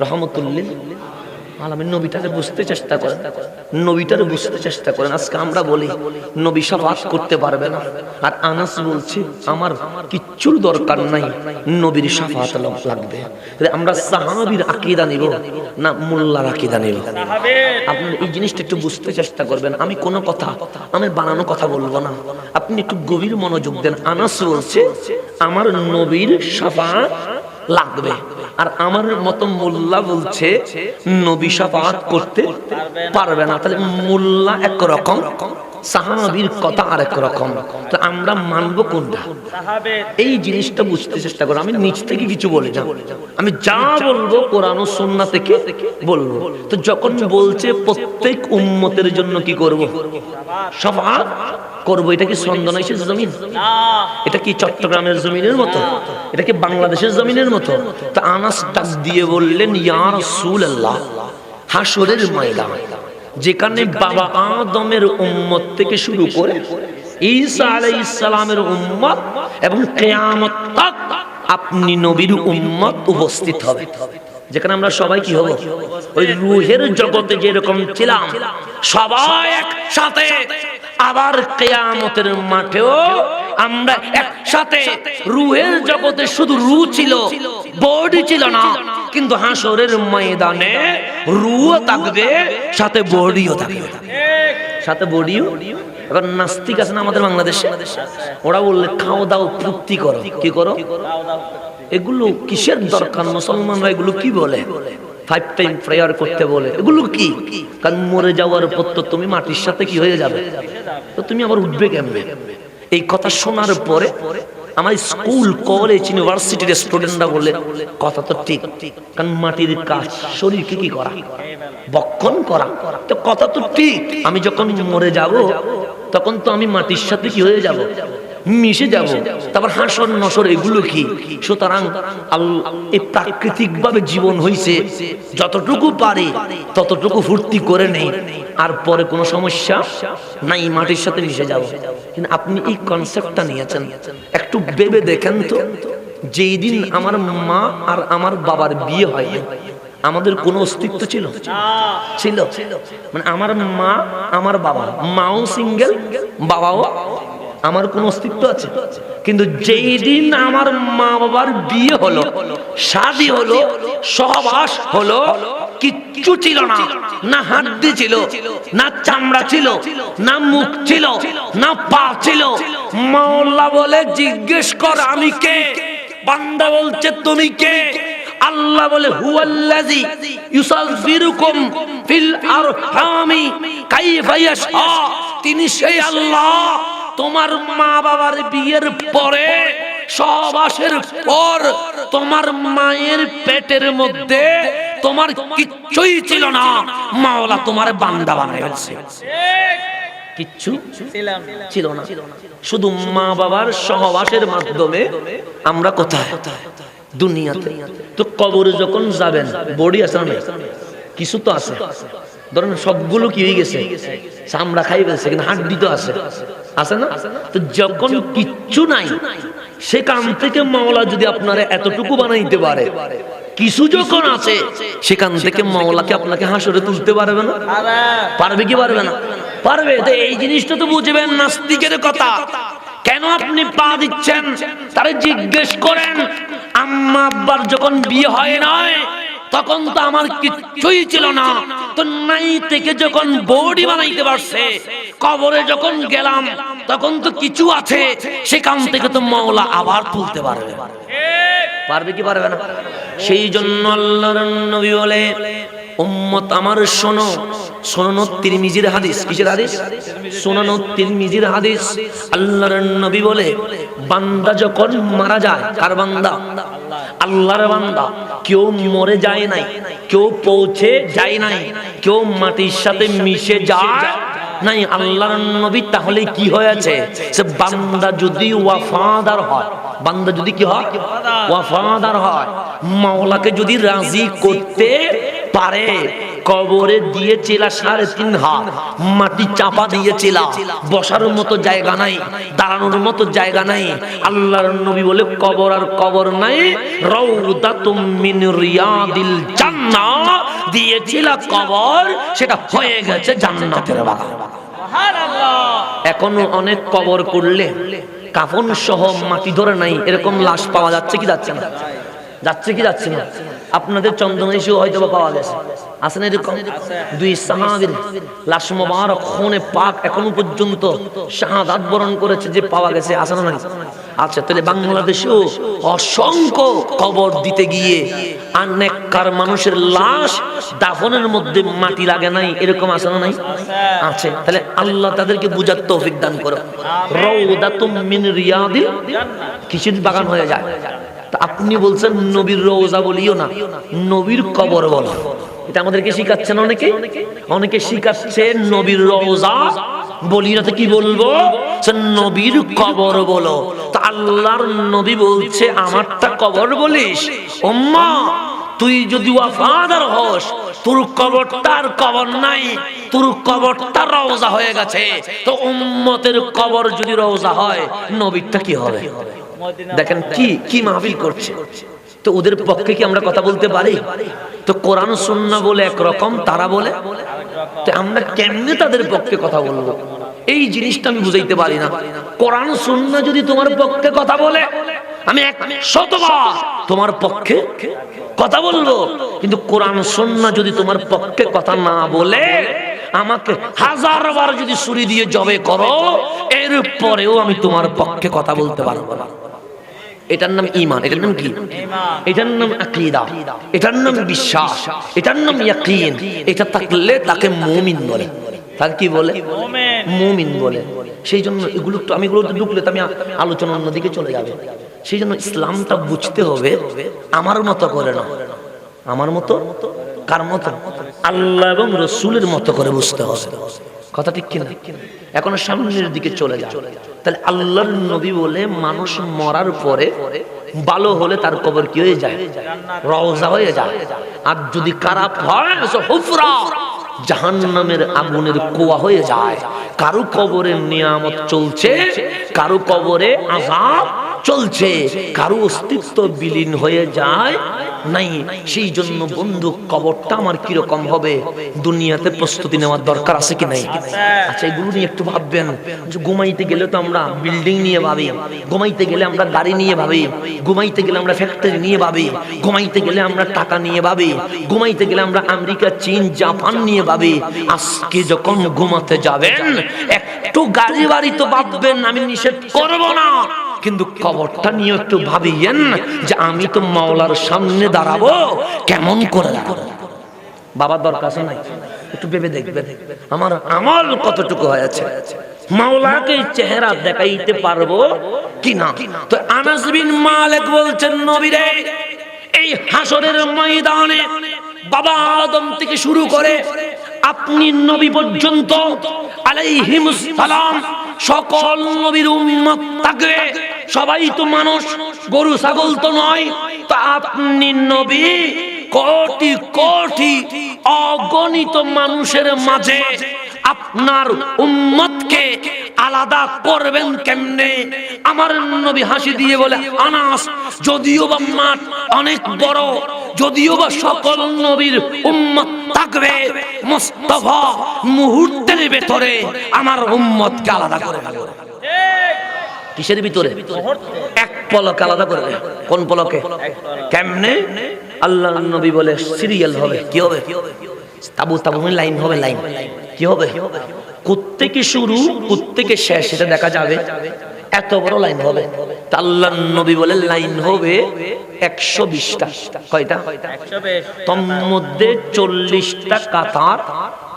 রাহমাতুল লিল আলামিন, নবীটাকে বুঝতে চেষ্টা করেন, নবীটারে বুঝতে চেষ্টা করেন। আজকে আমরা বলি নবী শাফাআত করতে পারবে না, আর আনাস বলছে আমার কিচ্ছুর দরকার নাই, নবীর শাফাআত লাগবে। আমরা সাহাবীর আকীদা নিব না মোল্লার আকীদা নিব? আপনারা এই জিনিসটা একটু বুঝতে চেষ্টা করবেন। আমি কোনো কথা, আমি বানানো কথা বলবো না, আপনি একটু গভীর মনোযোগ দেন। আনাস বলছে আমার নবীর শাফাআত লাগবে, আর আমার মতো মোল্লা বলছে নবী শাফাআত করতে পারবে না। তাহলে মোল্লা একরকম, সাহাবীর কথা আরেক রকম, তো আমরা মানবো কোনটা? এই জিনিসটা বুঝতে চেষ্টা করো। আমি নিচ থেকে কিছু বলি না, আমি যা বলবো কোরআন ও সুন্নাহ থেকে বলবো। তো যখন বলছে প্রত্যেক উম্মতের জন্য কি করব? শাফাআত করব, এটা কি চন্দনাইশের জমিন? এটা কি চট্টগ্রামের জমিনের মতো? এটা কি বাংলাদেশের জমিনের মতো? তো আনাস ডাক দিয়ে বললেন, ইয়া রাসূলুল্লাহ, হাসরের ময়দান যেখানে বাবা আদমের উম্মত থেকে শুরু করে ঈসা আলাইহিস সালামের উম্মত এবং কিয়ামত তাক আপনি নবীর উম্মত উপস্থিত হবে, যেখানে আমরা সবাই কি হব? ওই রূহের জগতে যেরকম ছিলাম সবাই একসাথে, আবার কিয়ামতের মাঠেও আমরা একসাথে। রূহের জগতে শুধু রূহ ছিল, বডি ছিল না, কিন্তু হাসরের ময়দানে রূহ থাকবে, সাথে বডিও থাকবে, সাথে বডিও। এবার নাস্তিক আছে না আমাদের বাংলাদেশে, ওরা বললে খাও দাও তৃপ্তি করো, কি করো? এগুলো কিসের দরকার? মুসলমানরা এগুলো কি বলে? 5 টাইম প্রেয়ার করতে বলে, এগুলো কি? কারণ মরে যাওয়ার পর তো তুমি মাটির সাথে কি হয়ে যাবে, তো তুমি আবার উঠবে কেমনে? এই কথা শোনার পরে আমার স্কুল কলেজ ইউনিভার্সিটির স্টুডেন্টরা বলে কথা তো ঠিক, কারণ মাটির কাজ শরীরকে কি করা, বক্ষণ করা, তো কথা তো ঠিক। আমি যখন মরে যাব তখন তো আমি মাটির সাথে কি হয়ে যাব, মিশে যাব। তারপর হাসর নসর এগুলো কি? সুতরাং এই প্রাকৃতিক ভাবে জীবন হইছে, যতটুকু পারি ততটুকু ফুর্তি করে নেই, আর পরে কোনো সমস্যা নাই, মাটির সাথে মিশে যাব। কিন্তু আপনি এই কনসেপ্টটা নিয়েছেন, একটু ভেবে দেখেন তো, যেই দিন আমার মা আর আমার বাবার বিয়ে হয় আমাদের কোনো অস্তিত্ব ছিল? ছিল? মানে আমার মা আমার বাবা, মাও সিঙ্গেল, বাবাও, আমার কোনো অস্তিত্ব আছে? কিন্তু যেই দিন আমার মা বাবার বিয়ে হলো, শাদী হলো, সহবাস হলো, কিচ্ছু ছিল না, না হাড্ডি ছিল, না চামড়া ছিল, না মুখ ছিল, না পা ছিল। মাওলা বলে জিজ্ঞেস কর আমি কে? বান্দা বলছে তুমি কে? আল্লাহ বলে হুয়াল্লাযী ইউসাফিরুকুম ফিল আরহামি কাইফা ইয়াশা। তিনি সেই আল্লাহ, তোমার মা বাবার বিয়ের পরে, সহবাসের পর, তোমার মায়ের পেটের মধ্যে তোমার কিচ্ছুই ছিল না, মাওলা তোমার বান্দা বানায় ফেলছে। কিচ্ছু ছিল না, শুধু মা বাবার সহবাসের মাধ্যমে আমরা কোথায়? দুনিয়াতে। তো কবরে যখন যাবেন, বডি আছে না? কিছু তো আছে, ধরেন সবগুলো কি হয়ে গেছে, চামড়া খাই ফেলছে, কিন্তু হাড্ডি তো আছে, আছে না? তো যখন কিচ্ছু নাই, সেখান থেকে মাওলা যদি আপনারা এতটুকু বানাইতে পারে, কিছু যখন আছে, সেখান থেকে মাওলাকে আপনাকে হাসরে তুলতে পারবে না? পারবে কি পারবে না? পারবে। তো এই জিনিসটা তো বুঝবেন, নাস্তিকের কথা। কেন আপনি পা দিচ্ছেন? তারে জিজ্ঞেস করেন, আম্মা আব্বার যখন বিয়ে হয় নাই তখন তো আমার কিচ্ছুই ছিল না, তো নাই থেকে যখন বডি বানাইতে পারছে, কবরে যখন গেলাম তখন তো কিছু আছে, সেখান থেকে তো মাওলা আবার তুলতে পারবে। পারবে কি পারবে না? সেই জন্য আল্লাহর নবী বলে, উম্মত আমার শোনো, শোনো তিরমিজির হাদিস। কিসের হাদিস? শোনানো তিরমিজির হাদিস। আল্লাহর নবী বলে, বান্দা যখন মারা যায়, কার বান্দা? আল্লাহর বান্দা। কেউ মরে যায় নাই, কেউ পৌঁছে যায় নাই, কেউ মাটির সাথে মিশে যায় নাই, আল্লাহর নবী। তাহলে কি হয়েছে? সে বান্দা যদি ওয়াফাদার হয়, বান্দা যদি কি হয়? ওয়াফাদার হয়, মাওলাকে যদি রাজি করতে পারে। কবরে দিয়েছিল 3.5 হাত মাটি, চাপা দিয়েছিল, বসার মতো জায়গা নাই, দাঁড়ানোর মতো জায়গা নাই। আল্লাহর নবী বলে, কবর আর কবর নাই, রাউদাতুম মিন রিয়াদিল জান্নাহ দিয়েছিল কবর, সেটা হয়ে গেছে জান্নাতের বাগান। সুবহানাল্লাহ। এখনো অনেক কবর করলে কাফন সহ মাটি ধরে নাই, এরকম লাশ পাওয়া যাচ্ছে কি যাচ্ছে না? যাচ্ছে কি যাচ্ছে না? আপনাদের চন্দনেশ্বর হয়তো পাওয়া গেছে, আছে না এরকম? 2 সাহাবীর লাশ মোবারক খুনে পাক এখনো পর্যন্ত শাহাদাত বরণ করেছে, যে পাওয়া গেছে, আছে না? আচ্ছা, তাহলে বাংলাদেশেও অসংখ্য কবর দিতে গিয়ে অনেককার মানুষের লাশ দাফনের মধ্যে মাটি লাগে নাই, এরকম আছে না? নাই আছে। তাহলে আল্লাহ তাদেরকে বুঝার তৌফিক দান করো। রাউদাতুম মিন রিয়াদিল জান্নাহ, কিসের বাগান হয়ে যায়। আপনি বলছেন নবীর রওজা বলিও না, নবীর কবর বলো। এটা আমাদেরকে শিখাচ্ছেন অনেকে, অনেকে শিখাচ্ছে নবীর রওজা বলি না, তো কি বলবো? নবীর কবর বলো। তা আল্লাহর নবী বলছে, আমারটা কবর বলিস? উম্মা, তুই যদি ওয়াফাদার হস, তোর কবরটার কবর নাই, তোর কবরটা রওজা হয়ে গেছে। তো উম্মতের কবর যদি রওজা হয়, নবীরটা কি হবে? দেখেন কি কি মাহফিল করছে। তো ওদের পক্ষে কি আমরা কথা বলতে পারি? তো কোরআন সুন্নাহ বলে একরকম, তারা বলে, তো আমরা কেমনে তাদের পক্ষে কথা বলবো? এই জিনিসটা আমি বুঝাইতে পারি না। কোরআন সুন্নাহ যদি তোমার পক্ষে কথা বলে, আমি 100 বার তোমার পক্ষে কথা বলবো, কিন্তু কোরআন সুন্নাহ যদি তোমার পক্ষে কথা না বলে, আমাকে 1000 বার যদি ছুরি দিয়ে জবে করো, এরপরেও আমি তোমার পক্ষে কথা বলতে পারবো না। এটার নাম ঈমান। এটার নাম কি? এটার নাম আকীদা, এটার নাম বিশ্বাস, এটার নাম ইয়াকিন। এটা থাকলে তাকে মুমিন বলে। তার কি বলে? মুমিন। মুমিন বলে। সেই জন্য এগুলো তো আমি এগুলোতে ঢুকলে তো আমি আলোচনা অন্যদিকে চলে যাবে। সেই জন্য ইসলামটা বুঝতে হবে আমার মতো করে না, আমার মতো কার মতো? আল্লাহ এবং রসুলের মতো করে বুঝতে হবে। কথা ঠিক কিনা? এখন সামনের দিকে চলে যায়। তাহলে আল্লাহর নবী বলে মানুষ মরার পরে ভালো হলে তার কবর কি হয়ে যায়? রওজা হয়ে যায়। আর যদি খারাপ হয় হুফরা, জাহান্নামের আগুনের কুয়া হয়ে যায়। কারো কবরের নিয়ামত চলছে, কারো কবরে আযাব চলছে, কারো অস্তিত্ব বিলীন হয়ে যায় নাই। সেই জন্য বন্ধু, কবরটা আমার কিরকম হবে দুনিয়াতে প্রস্তুতি নেওয়ার দরকার আছে কি নাই? আচ্ছা, এগুলো নিয়ে একটু ভাববেন। যে ঘুমাইতে গেলে তো আমরা বিল্ডিং নিয়ে ভাবি, ঘুমাইতে গেলে আমরা গাড়ি নিয়ে ভাবি, ঘুমাইতে গেলে আমরা ফ্যাক্টরি নিয়ে ভাবি, ঘুমাইতে গেলে আমরা টাকা নিয়ে ভাবি, ঘুমাইতে গেলে আমরা আমেরিকা, চীন, জাপান নিয়ে ভাবি। আজকে যখন ঘুমাতে যাবেন একটু গাড়ি বাড়ি তো ভাববেন, আমি নিষেধ করব না, কিন্তু কবরটা নিয়ে একটু ভাবিয়েন যে আমি তো মাওলার সামনে দাঁড়াবো, কেমন করে দাঁড়াবো। বাবার দরকার আছে নাই? একটু ভেবে দেখবেন আমার আমল কতটুকু হয়েছে, মাওলাকে চেহারা দেখাইতে পারবো কিনা। তো আনাস বিন মালিক বলছেন, নবীরে এই হাসরের ময়দানে বাবা আদম থেকে শুরু করে আপনি নবী পর্যন্ত আলাইহিমুস সালাম সকল নবীর উম্মত থাকবে। সবাই তো মানুষ, গরু ছাগল তো নয়। তা আপনি নবী কোটি কোটি অগণিত মানুষের মাঝে আপনার উম্মতকে আলাদা করবেন কেমনে? আমার নবী হাসি দিয়ে বলে, আনাস, যদিও বা মাঠ অনেক বড়, যদিও বা সকল নবীর উম্মত থাকবে, মুস্তাফা মুহূর্তের ভেতরে আমার উম্মতকে আলাদা করে ফেলবে। কিসের ভিতরে? এক পলক আলাদা করবে। কোন পলকে? কেমনে? আল্লাহর নবী বলে সিরিয়াল হবে। কি হবে? তাবু তাবু লাইন হবে। লাইন কি হবে? কোত্থেকে শুরু কোত্থেকে শেষ সেটা দেখা যাবে। এত বড় লাইন হবে। আল্লাহর নবী বলে লাইন হবে 120টা। কয়টা? 120। তোর মধ্যে 40টা কাতার,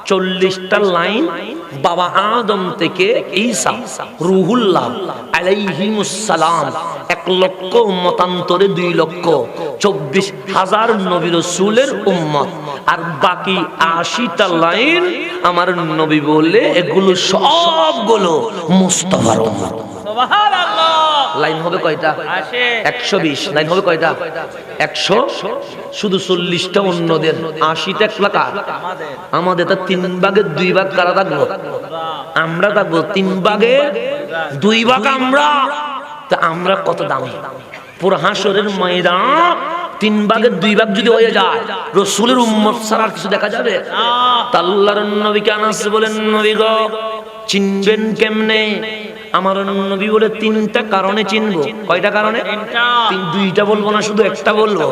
40টা লাইন বাবা আদম থেকে ঈসা রুহুল্লাহ আলাইহিমুস সালাম 1 লক্ষ মতান্তরে 2 লক্ষ 24,000 নবী রাসূলের উম্মত। আর বাকি 80টা লাইন আমার নবী বলে এগুলো সবগুলো মুস্তাফার উম্মত। সুবহানাল্লাহ। লাইন হবে কয়টা? 120। লাইন হবে কয়টা? 100। শুধু 40টা অন্যদের, 80টা কার? আমাদের। তা 3 ভাগের 2 ভাগ কারা থাকবো? আমরা থাকবো। 3 ভাগের 2 ভাগ আমরা। তা আমরা কত দামি! পুরো হাসরের ময়দান 3 ভাগের 2 ভাগ যদি হয়ে যায়, রাসূলের উম্মত ছাড়া আর কিছু দেখা যাবে? আল্লাহর নবীকে আনাস বলেন, নবী গো চিনবেন কেমনে? আমার নবী বলে 3টা কারণে চিনবো। কয়টা কারণে? 2টা বলবো না, শুধু একটা বলবো।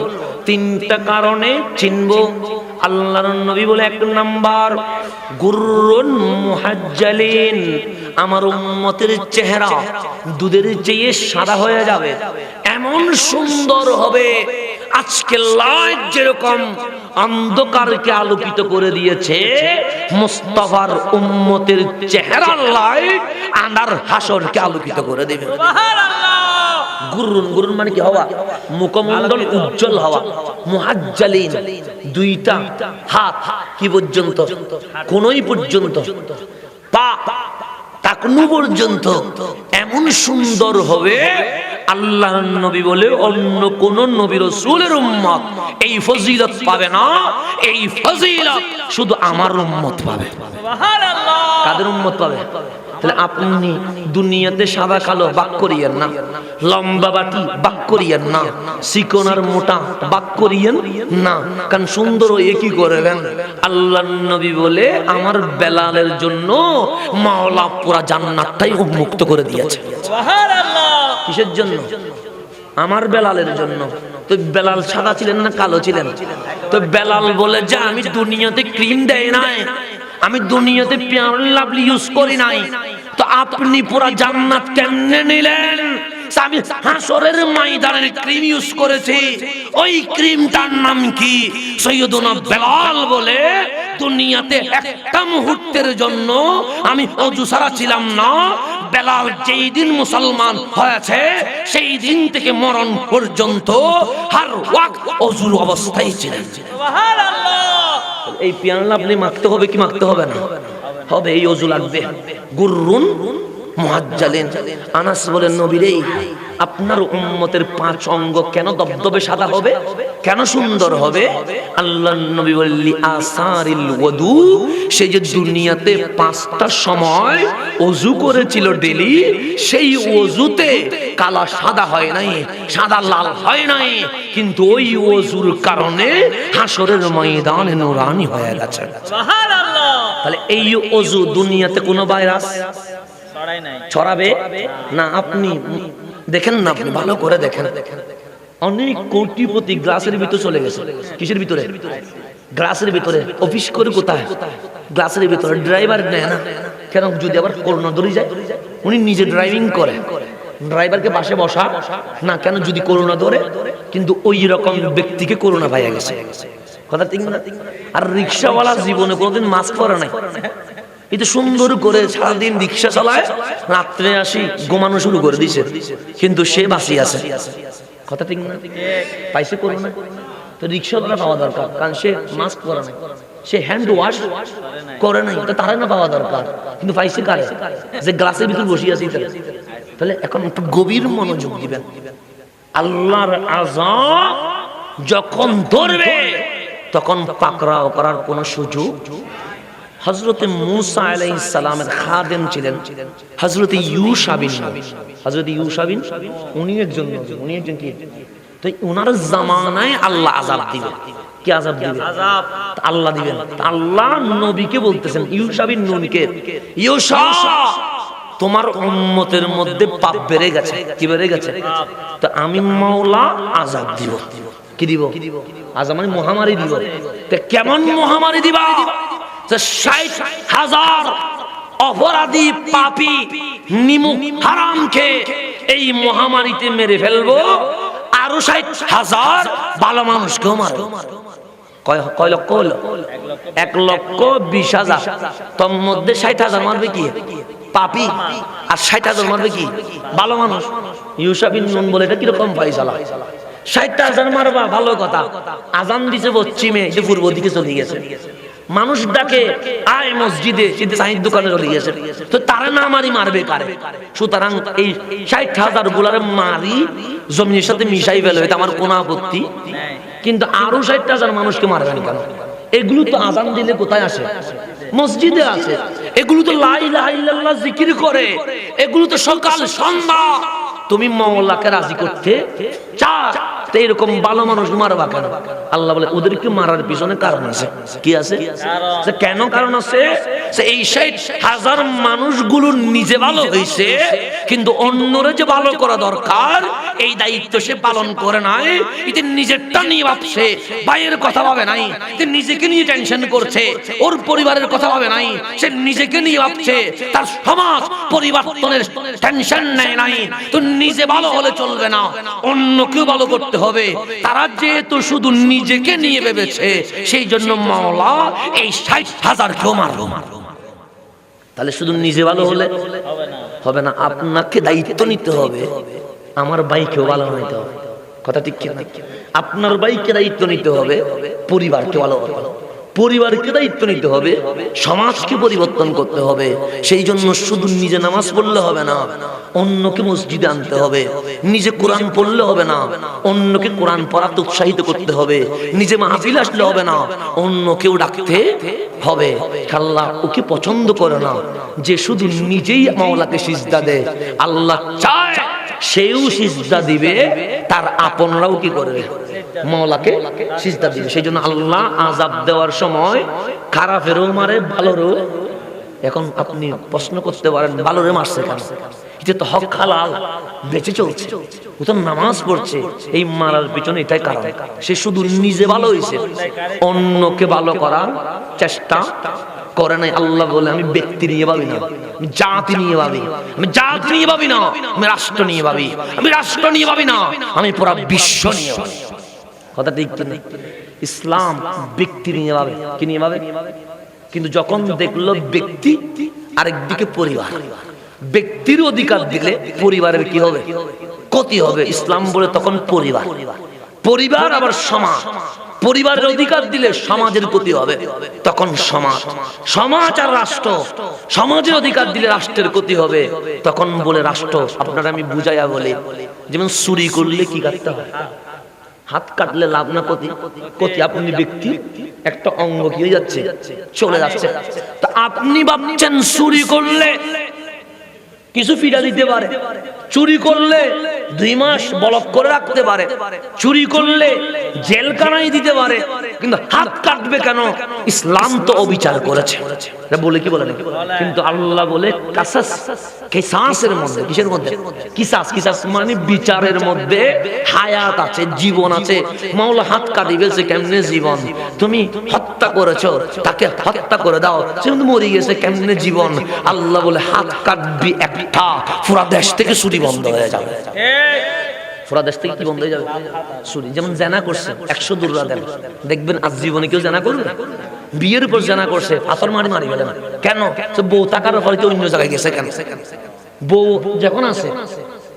3টা কারণে চিনবো। আল্লাহর নবী বলে 1 নাম্বার, গুররুন মুহাজ্জালিন, আমার উম্মতের চেহারা দুধের চেয়ে সাদা হয়ে যাবে, এমন সুন্দর হবে আজকে লাইট যেরকম অন্ধকারকে আলোকিত করে দিয়েছে, মুস্তাফার উম্মতের চেহারার লাইট আন্ধার হাসরকে আলোকিত করে দেবে। গুরুন গুরুন মানে কি? হওয়া, মুখমণ্ডল উজ্জ্বল হওয়া। মুহাজ্জালিন 2টা হাত কি পর্যন্ত? কোনই পর্যন্ত, পা টাকনু পর্যন্ত এমন সুন্দর হবে। আল্লাহর নবী বলে অন্য কোন নবী রাসূলের উম্মত এই ফজিলত পাবে না। এই ফজিলত শুধু আমার উম্মত পাবে। সুবহানাল্লাহ। কাদের উম্মত পাবে? তাহলে আপনি দুনিয়াতে সাদা কালো বাক করিয়েন না, লম্বা বাটি বাক করিয়েন না, চিকন আর মোটা বাক করিয়েন না, কারণ সুন্দর হয়ে কি করবেন? আল্লাহর নবী বলে আমার বেলালের জন্য মাওলা পুরা জান্নাতটাই উন্মুক্ত করে দিয়েছে। সুবহানাল্লাহ। কিসের জন্য? আমার বেলালের জন্য। তো বেলাল সাদা ছিলেন না কালো ছিলেন? তো বেলাল বলে যে আমি দুনিয়াতে ক্রিম দেই নাই, আমি দুনিয়াতে পেয়ার লাভলি ইউজ করি নাই, তো আপনি পুরা জান্নাত কেমনে নিলেন? আমি হাসরের ময়দানের ক্রিম ইউজ করেছি। ওই ক্রিমটার নাম কি? সৈয়দনা বেলাল বলে দুনিয়াতে একটা মুহূর্তের জন্য আমি ওযু ছাড়া ছিলাম না। বেলাল যেই দিন মুসলমান হয়েছে সেই দিন থেকে মরণ পর্যন্ত হর ওয়াক্ত ওযুর অবস্থায় ছিলেন। সুবহানাল্লাহ। এই পিয়ালা আপনি মাখতে হবে কি মাখতে হবে না? হবে। এই ওযু লাগবে। গুররুন মুহাজ্জালিন। আনাস বলেন, নবী রে, আপনার উম্মতের 5 অঙ্গ কেন দবদবে সাদা হবে, কেন সুন্দর হবে? আল্লাহর নবী বললি আসারিল ওযু, সে যে দুনিয়াতে 5টা সময় ওযু করেছিল ডেলি, সেই ওযুতে কালা সাদা হয় নাই, সাদা লাল হয় নাই, কিন্তু ওই ওযুর কারণে হাসরের ময়দানে নূরানি হয়ে গেছে। সুবহানাল্লাহ। তাহলে এই ওযু দুনিয়াতে কোনো ভাইরাস ছড়াই নাই, ছড়াবে না। আপনি দেখেন না, আপনি ভালো করে দেখেন, অনেক কোটিপতি গ্লাসের ভিতরে চলে গেছে। কিসের ভিতরে? গ্লাসের ভিতরে। অফিস করে কোথায়? গ্লাসের ভিতরে। ড্রাইভার নেয় না কেন? যদি আবার করোনা ধরে যায়, উনি নিজে ড্রাইভিং করে, ড্রাইভারকে পাশে বসা না কেন? যদি করোনা ধরে। কিন্তু ওই রকম ব্যক্তিকে করোনা পাইয়া গেছে। কথা ঠিক না? আর রিক্সাওয়ালা জীবনে কোনোদিন মাস্ক পরে নাই, এটা সুন্দর করে সারাদিন রিক্সা চালায়, রাত্রে আসি ঘুমানো শুরু করে দিছে, কিন্তু সে বাঁচিয়ে আছে। কথা ঠিক না? পাইছে করোনা। তো রিক্সাওয়ালা পাওয়া দরকার, কারণ সে মাস্ক পরে নাই, সে হ্যান্ড ওয়াশ করে নাই, তো তারা না পাওয়া দরকার, কিন্তু পাইছে কারে? যে গ্লাসের ভিতর বসে আছে। তাহলে এখন একটু গভীর মনোযোগ দিবেন। আল্লাহর আযাব যখন ধরবে তখন পাকড়াও করার কোন সুযোগ। হযরতে মূসা আলাইহিস সালামের খাদেম ছিলেন হযরতে ইউশা বিন নূন। হযরতে ইউশা বিন, উনি একজন নবী, উনি একজন কি? তো ওনার জামানায় আল্লাহ আযাব দিবে। কি আযাব দিবে? আযাব আল্লাহ দিবেন। আল্লাহ নবীকে বলতেছেন, ইউশা বিন নূনকে, ইউশা, তোমার উম্মতের মধ্যে পাপ বেড়ে গেছে। কি বেড়ে গেছে? তো আমি মাওলা আযাব দিব। কি দিব? আযাব মানে মহামারী দিব। তো কেমন মহামারী দিবা? 60,000 অপরাধী পাপী নিমুখ হারামকে এই মহামারীতে মেরে ফেলবো, আরো 60,000 ভালো মানুষকেও মারবো। কয় লক্ষ হলো? 1,20,000। তোর মধ্যে 60,000 মারবে কি? পাপী, আর 60,000 মারবে কি? ভালো মানুষ। ইউশা বিন নূন বলে, এটা কিরকম ফয়সালা? 60,000 মারবা, ভালো কথা। আজান দিছে পশ্চিমে, যে পূর্ব দিকে চলে গেছে। মানুষ ডাকে আয় মসজিদে, সেটা সাইদ দোকানে চলে গেছে। তো তারা না মারি মারবে কারে? সুতরাং এই 60,000 গুলার মারি জমিনের সাথে মিশাই ফেলে, এটা আমার কোনো আপত্তি। কিন্তু আরো 60,000 মানুষকে মারবেন কেন? এগুলো তো আজান দিলে কোথায় আসে? মসজিদে আছে। এগুলো তো লা ইলাহা ইল্লাল্লাহ জিকির করে, এগুলো তো সকাল সন্ধ্যা তুমি মাওলাকে রাজি করতে চাও, তো এরকম ভালো মানুষ মারবা কেন? আল্লাহ বলে ওদেরকে মারার পিছনে কারণ আছে। কি আছে? কেন কারণ আছে? এই 60,000 মানুষগুলো নিজে ভালো হয়েছে, কিন্তু অন্যরে যে ভালো করা দরকার এই দায়িত্ব সে পালন করে নাই। এতে নিজেরটা নিয়ে ভাবছে, ভাইয়ের কথা ভাবে নাই, নিজেকে নিয়ে টেনশন করছে, ওর পরিবারের কথা ভাবে নাই, সে নিজেকে নিয়ে ভাবছে, তার সমাজ পরিবর্তনের টেনশন নেয় নাই। তো নিজে ভালো হলে চলবে না, অন্যকেও ভালো করতে হবে। তারা যেহেতু শুধু নিজেকে নিয়ে ভেবেছে, সেই জন্য মাওলা এই 60,000 কেও মারলো। তাহলে শুধু নিজে ভালো হলে হবে না, আপনাকে দায়িত্ব নিতে হবে আমার ভাইকেও ভালো হইতে হবে। কথা ঠিক কি না? আপনার ভাইকে দায়িত্ব নিতে হবে, পরিবারকে ভালো হবে, পরিবারকে দায়িত্ব নিতে হবে, সমাজকে পরিবর্তন করতে হবে। সেই জন্য শুধু নিজে নামাজ পড়লে হবে না, অন্যকে মসজিদে আনতে হবে। নিজে কোরআন পড়লে হবে না, অন্যকে কোরআন পড়াতে উৎসাহিত করতে হবে। নিজে মাহফিল আসলে হবে না, অন্যকেও ডাকতে হবে। আল্লাহ ওকে পছন্দ করে না যে শুধু নিজেই মাওলাকে সিজদা দেয়। আল্লাহ চায় সেও সিজদা দিবে, তার আপনরাও কি করবে? মাওলাকে সিজদা দিবে। সেই জন্য আল্লাহ আযাব দেওয়ার সময় খারাপেরও মারে, ভালোরও। এখন আপনি প্রশ্ন করতে পারেন, ভালোরে মারছে কেন? এটা তো হক হালাল, বেঁচে চলছে, ও তো নামাজ পড়ছে। এই মারার পিছনে এটাই কারণ, সে শুধু নিজে ভালো হয়েছে, অন্যকে ভালো করার চেষ্টা করে নাই। আল্লাহ বলে আমি ব্যক্তি নিয়ে ভাবি না, আমি জাতি নিয়ে ভাবি, আমি জাতি নিয়ে ভাবি না, আমি রাষ্ট্র নিয়ে ভাবি, আমি রাষ্ট্র নিয়ে ভাবি না, আমি পুরো বিশ্ব নিয়ে ভাবি। কথা ঠিক কিনা? ইসলাম ব্যক্তি নিয়ে ভাবে, কি নিয়ে ভাবে? কিন্তু যখন দেখলো ব্যক্তি আরেকদিকে পরিবার, ব্যক্তির অধিকার দিলে পরিবারের কি হবে? ক্ষতি হবে। ইসলাম বলে তখন পরিবার, পরিবার আবার সমাজ। পরিবারের অধিকার দিলে সমাজের ক্ষতি হবে, তখন সমাজ। সমাজ আর রাষ্ট্র, সমাজের অধিকার দিলে রাষ্ট্রের ক্ষতি হবে, তখন বলে রাষ্ট্র। আপনারা আমি বুঝাইয়া বলি, যেমন চুরি করলে কি কাটতে হয়? হাত কাটলে লাভ না ক্ষতি? ক্ষতি। আপনি ব্যক্তি একটা অঙ্গ কি হয়ে যাচ্ছে? চলে যাচ্ছে। তা আপনি ভাবছেন চুরি করলে কিছু ফিরা দিতে পারে, চুরি করলে 2 মাস ব্লক করে রাখতে পারে, চুরি করলে জেলখানায় দিতে পারে, কিন্তু হাত কাটবে কেন? ইসলাম তো অবিচার করেছে, এটা বলে কি বলে না? কিন্তু আল্লাহ বলে কাসাস, কিসাসের মধ্যে। কিসের মধ্যে? কিসাস। কিসাস মানে বিচারের মধ্যে হায়াত আছে, জীবন আছে। মাওলা হাত কাটি গেছে, কেমনে জীবন? তুমি হত্যা করেছো, তাকে হত্যা করে দাও, সে কিন্তু মরে গেছে, কেমনে জীবন? আল্লাহ বলে হাত কাটবি একটা, পুরা দেশ থেকে চুরি বন্ধ হয়ে যাবে। পুরা দেশ থেকে কি বন্ধ হয়ে যাবে? চুরি। যেমন জেনা করছে 100 দুর্রা দেন, দেখবেন আজ জীবনে কেউ জেনা করবে? বিয়ের উপর জেনা করছে, পাথর মারি মারি গেলেন কেন? বউ টাকার ফলে অন্য জায়গায় গেছে কেন? বউ যখন আছে,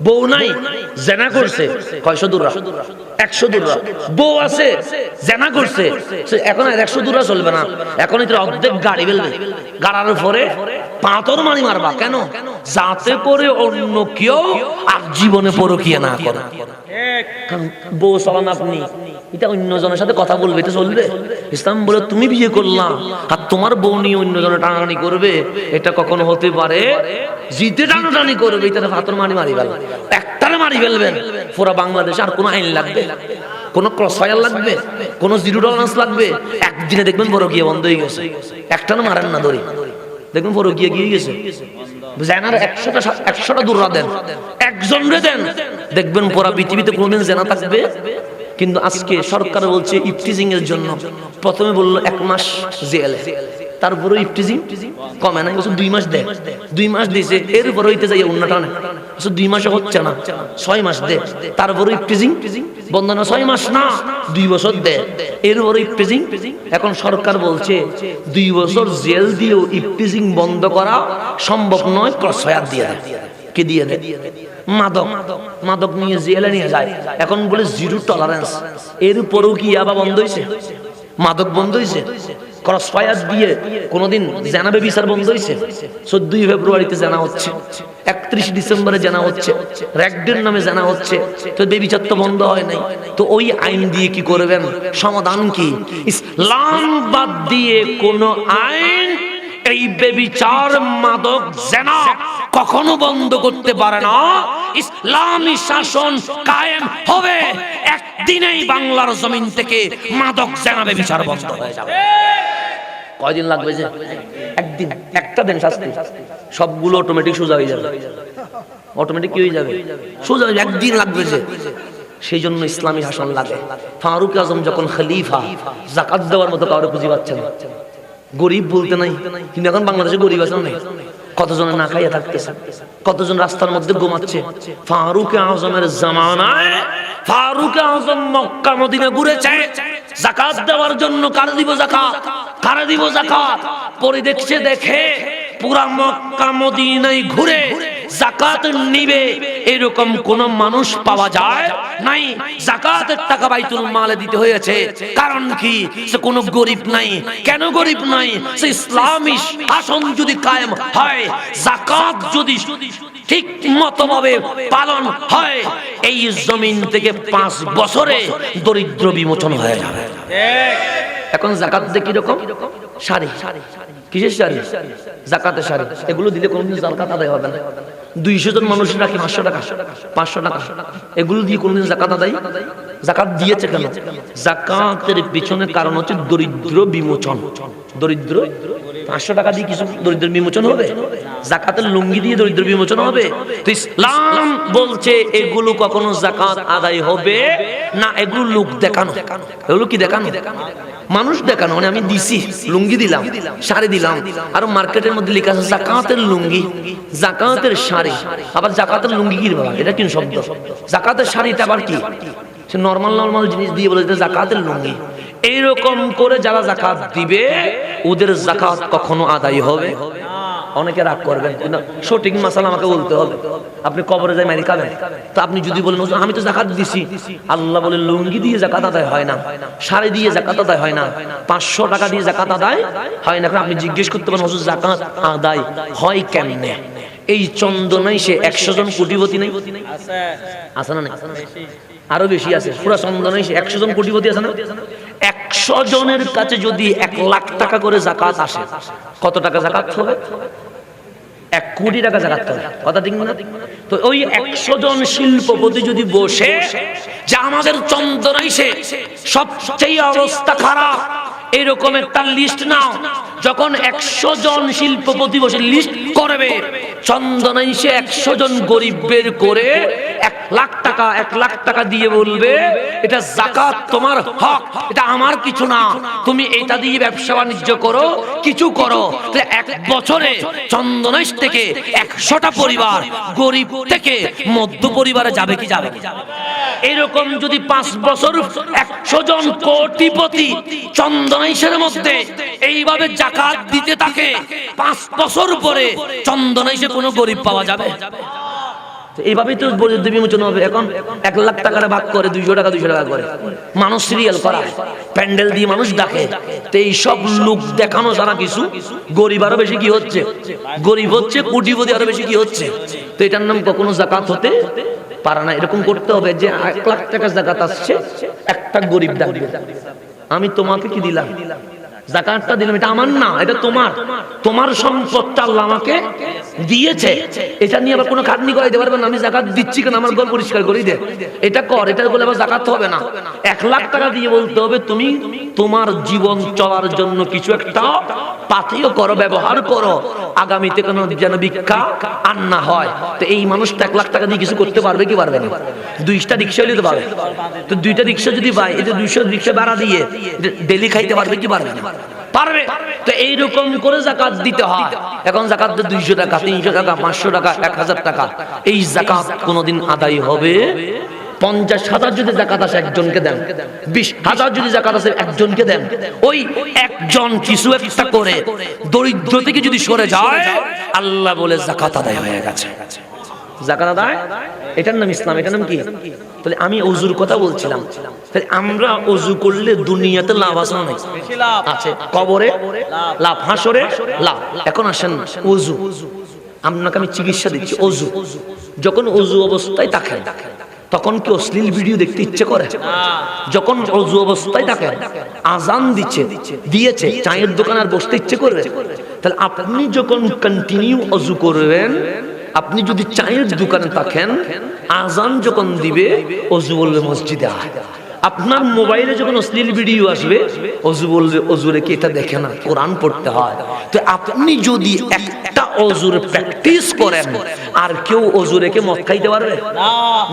বউ নাই, জেনা করছে, 100 দুর্রা, 100 দুর্রা। বউ আছে, জেনা করছে, এখন 100 দুর্রা চলবে না, এখন এটা অর্ধেক গাড়ি ফেলবে, গাড়ার পরে পাথর মারি মারবা কেন? যাতে করে অন্য কেউ আর জীবনে পরকিয়া না করে। বউ চালান আপনি, এটা অন্যজনের সাথে কথা বলবে, এটা চলবে? ইসলাম বলে তুমি বিয়ে করলাম আর তোমার বউ নিয়ে অন্যজনের টানাটানি করবে, এটা কখনো হতে পারে? জিতে টানাটানি করবে, এটা পাথর মারি মারি ফেলবে, একটারে মারি ফেলবেন। পুরো বাংলাদেশে আর কোনো আইন লাগবে? কোনো ক্রস ফায়ার লাগবে? কোনো জিরো টলারেন্স লাগবে? একদিনে দেখবেন পরকিয়া বন্ধ হয়ে গেছে। একটাও মারেন না ধরি, দেখবেন পরকিয়া গিয়ে গেছে। জেনার 100টা দুর্রা দেন, একজন রে দেন, দেখবেন পুরা পৃথিবীতে কোনদিন জেনা থাকবে? কিন্তু আজকে সরকার বলছে ইফটিজিং এর জন্য, প্রথমে বললো 1 মাস জেলে, তারপরে ইফটিজিং কমে না, 2 মাস দেয়, 2 মাস দিয়েছে, এরপরে হইতে যাই উন্নটা নেই, 2 মাসে হচ্ছে না, 6 মাস দেয়, তারপরে ইফটিজিং বন্ধ না, 6 মাস না 2 বছর দেয়, এরপরে ইফটিজিং। এখন সরকার বলছে 2 বছর জেল দিয়েও ইফটিজিং বন্ধ করা সম্ভব নয়, ক্রস ফায়ার দিয়ে দেয়। কে দিয়ে দেয়? মাদক। মাদক নিয়ে জেলে নিয়ে যায়, এখন বলে জিরো টলারেন্স। এরপরেও কি আবার বন্ধ হয়েছে? মাদক বন্ধ হয়েছে? ক্রস ফায়ার দিয়ে কোনদিন জানা বেবিচার বন্ধ হয়েছে? 14 ফেব্রুয়ারিতে জানা হচ্ছে, 31 ডিসেম্বরে জানা হচ্ছে, র্যাকডের নামে জানা হচ্ছে, তো বেবিচার তো বন্ধ হয় নাই। তো ওই আইন দিয়ে কি করবেন? সমাধান কি? ইসলাম বাদ দিয়ে কোন আইন এই বেবিচার, মাদক, জেনা কখনো বন্ধ করতে পারে না। ইসলামী শাসন কায়েম হবে, একদিনেই বাংলার জমিন থেকে মাদক, জেনা, বেবিচার বন্ধ হয়ে যাবে। কয়দিন লাগবে? যে একদিন, একটা দিন শাস্তি, সবগুলো অটোমেটিক সোজা হয়ে যাবে। অটোমেটিক কি হয়ে যাবে? সোজা হয়ে যাবে। একদিন লাগবে যে। সেই জন্য ইসলামী শাসন লাগে। ফারুক আজম যখন খলিফা, যাকাত দেওয়ার মতো কাউকে খুঁজে পাচ্ছেন না। গরিব বলতে নাই, কিন্তু এখন বাংলাদেশে গরিব আছে না? কতজন না খাইয়া থাকতেছে, কতজন রাস্তার মধ্যে ঘুমাচ্ছে। ফারুক আজমের জামানায় ফারুক আজম মক্কা মদিনা ঘুরেছে যাকাত দেওয়ার জন্য। কারে দিব যাকাত? কারে দিব যাকাত? পরে দেখছে, দেখে পুরা মক্কা মদিনায় ঘুরে যাকাত নিবে এরকম কোন মানুষ পাওয়া যায় নাই। যাকাতের টাকা বাইতুল মালে দিতে হয়েছে। কারণ কি? সে কোনো গরিব নাই। কেন গরিব নাই? সে ইসলামী শাসন যদি কায়েম হয়, যাকাত যদি ঠিক মতো ভাবে পালন হয়, এই জমিন থেকে 5 বছরে দরিদ্র বিমোচন হয়ে যাবে। এখন যাকাত দিয়ে কিরকম? শাড়ি। কিসের শাড়ি? যাকাতের শাড়ি। এগুলো দিলে কোনদিন যাকাত আদায় হবে না। 200 জন মানুষ রাখি 500 টাকা, 500 টাকা, এগুলো দিয়ে কোনদিন যাকাত আদায়? যাকাত দিয়েছে কেন? যাকাতের পিছনে কারণ হচ্ছে দরিদ্র বিমোচন। দরিদ্র 500 টাকা দিয়ে কিছু দরিদ্র বিমোচন হবে? যাকাতের লুঙ্গি দিয়ে দরিদ্র বিমোচন হবে? তো ইসলাম বলছে এগুলো কখনো যাকাত আদায় হবে না। এগুলো লোক দেখানো। এগুলো কি দেখানো? মানুষ দেখানো। মানে আমি দিছি, লুঙ্গি দিলাম, শাড়ি দিলাম, আর মার্কেটের মধ্যে লেখা আছে যাকাতের লুঙ্গি, যাকাতের শাড়ি। আবার যাকাতের লুঙ্গি কি বাবা? এটা কি শব্দ? যাকাতের শাড়িটা আবার কি? সে নরমাল জিনিস দিয়ে বলে যাকাতের লুঙ্গি। এইরকম করে যারা যাকাত দিবে ওদের যাকাত কখনো আদায় হবে। অনেকে রাগ করবেন, সঠিক মাসালা আমাকে বলতে হবে। আপনি কবরে যাই মারি খাবেন, তো আপনি যদি বলেন আমি তো যাকাত দিছি, আল্লাহ বলে লুঙ্গি দিয়ে যাকাত আদায় হয় না, শাড়ি দিয়ে যাকাত আদায় হয় না, 500 টাকা দিয়ে যাকাত আদায় হয় না। আপনি জিজ্ঞেস করতে পারেন হুজুর যাকাত আদায় হয় কেমনে? এই চন্দনায় সে 100 জন কোটিপতি নেই? আছে না? আরো বেশি আছে। পুরো চন্দনায় সে 100 জন কোটিপতি আছে না? 100 জনের কাছে যদি 1 লাখ টাকা করে যাকাত আসে, কত টাকা যাকাত হবে? 1 কোটি টাকা যাকাত হবে। কথা ঠিক না? তো ওই 100 জন শিল্পপতি যদি বসে যে আমাদের চন্দনায় সে সবচেয়ে অবস্থা খারাপ, এরকম একটা লিস্ট নাও। যখন 100 জন শিল্পপতি বসে লিস্ট করবে, চন্দনায় সে 100 জন গরিব বের করে 1 লাখ টাকা দিয়ে বলবে এটা যাকাত, তোমার হক, এটা আমার কিছু না, তুমি এটা দিয়ে ব্যবসা বাণিজ্য করো, কিছু করো। 1 বছরে চন্দনায় থেকে 100টা পরিবার গরিব থেকে মধ্য পরিবারে যাবে কি যাবে? এরকম যদি 5 বছর 100 জন কোটিপতি চন্দনাইশের মধ্যে এইভাবে যাকাত দিতে থাকে, 5 বছর পরে চন্দনাইশে কোনো গরিব পাওয়া যাবে? এইভাবেই তো দরিদ্র বিমোচন হবে। এখন 1 লাখ টাকার ভাগ করে 200 টাকা করে মানুষ সিরিয়াল করা, প্যান্ডেল দিয়ে মানুষ ডাকে। তো এই সব লোক দেখানো ছাড়া কিছু, গরিব আরো বেশি কি হচ্ছে? গরিব হচ্ছে, কোটিপতি আরো বেশি কি হচ্ছে? তো এটার নাম কখনো যাকাত হতে পারে না। এরকম করতে হবে যে 1 লাখ টাকা যাকাত আসছে, একটা গরিব ডাকবে, আমি তোমাকে কি দিলাম? যাকাতটা দিলাম, এটা আমার না, এটা তোমার, তোমার সম্পদটা আল্লাহ আমাকে দিয়েছে। এটা নিয়ে আবার কোনো খাটনি করাইতে পারবে না, আমি যাকাত দিচ্ছি কেন, আমার ঘর পরিষ্কার করে দে, এটা কর, এটা বলে আবার যাকাত হবে না। 1 লাখ টাকা দিয়ে বলতে হবে তুমি তোমার জীবন চলার জন্য কিছু একটা পাথেয় করো, ব্যবহার করো, আগামীতে কোনো যেন ভিক্ষা আর না হয়। তো এই মানুষটা 1 লাখ টাকা দিয়ে কিছু করতে পারবে কি পারবে না? 2টা রিক্সা নিতে পারবে, তো 2টা রিক্সা যদি পায়, এই যে 200 রিক্সা ভাড়া দিয়ে ডেলি খাইতে পারবে কি পারবে না? পারবে। তো এইরকম করে যাকাত দিতে হয়। এখন যাকাত 200 টাকা, 300 টাকা, 500 টাকা, 1000 টাকা, এই যাকাত কোনোদিন আদায় হবে? 50,000 যদি যাকাত আসে একজনকে দেন, 20,000 যদি যাকাত আসে একজনকে দেন, ওই একজন কিছু একটা করে দরিদ্র থেকে যদি সরে যায়, আল্লাহ বলে যাকাত আদায় হয়ে গেছে। যাকাত আদায়, এটার নাম ইসলাম। এটার নাম কি? তাহলে আমি ওযুর কথা বলছিলাম। তাহলে আমরা ওযু করলে দুনিয়াতে লাভ আছে না? আছে। কবরে লাভ, হাসরে লাভ। এখন আসেন ওযু, আপনাকে আমি চিকিৎসা দিচ্ছি। ওযু, যখন ওযু অবস্থায় থাকেন তখন কি অশ্লীল ভিডিও দেখতে ইচ্ছে করে? যখন ওযু অবস্থায় থাকেন, আজান দিয়েছে, চায়ের দোকানে আর বসতে ইচ্ছে করবে? তাহলে আপনি যখন কন্টিনিউ ওযু করবেন, আপনি যদি চায়ের দোকানে থাকেন, আজান যখন দিবে ওযু বলবে মসজিদে আয়। আপনার মোবাইলে যখন অশ্লীল ভিডিও আসবে, ওযু বলবে ওযু রেখে এটা দেখে না, কোরআন পড়তে হয়। তো আপনি যদি একটা ওযুর প্র্যাকটিস করেন, আর কেউ ওযু রেখে মদ খাইতে পারবে?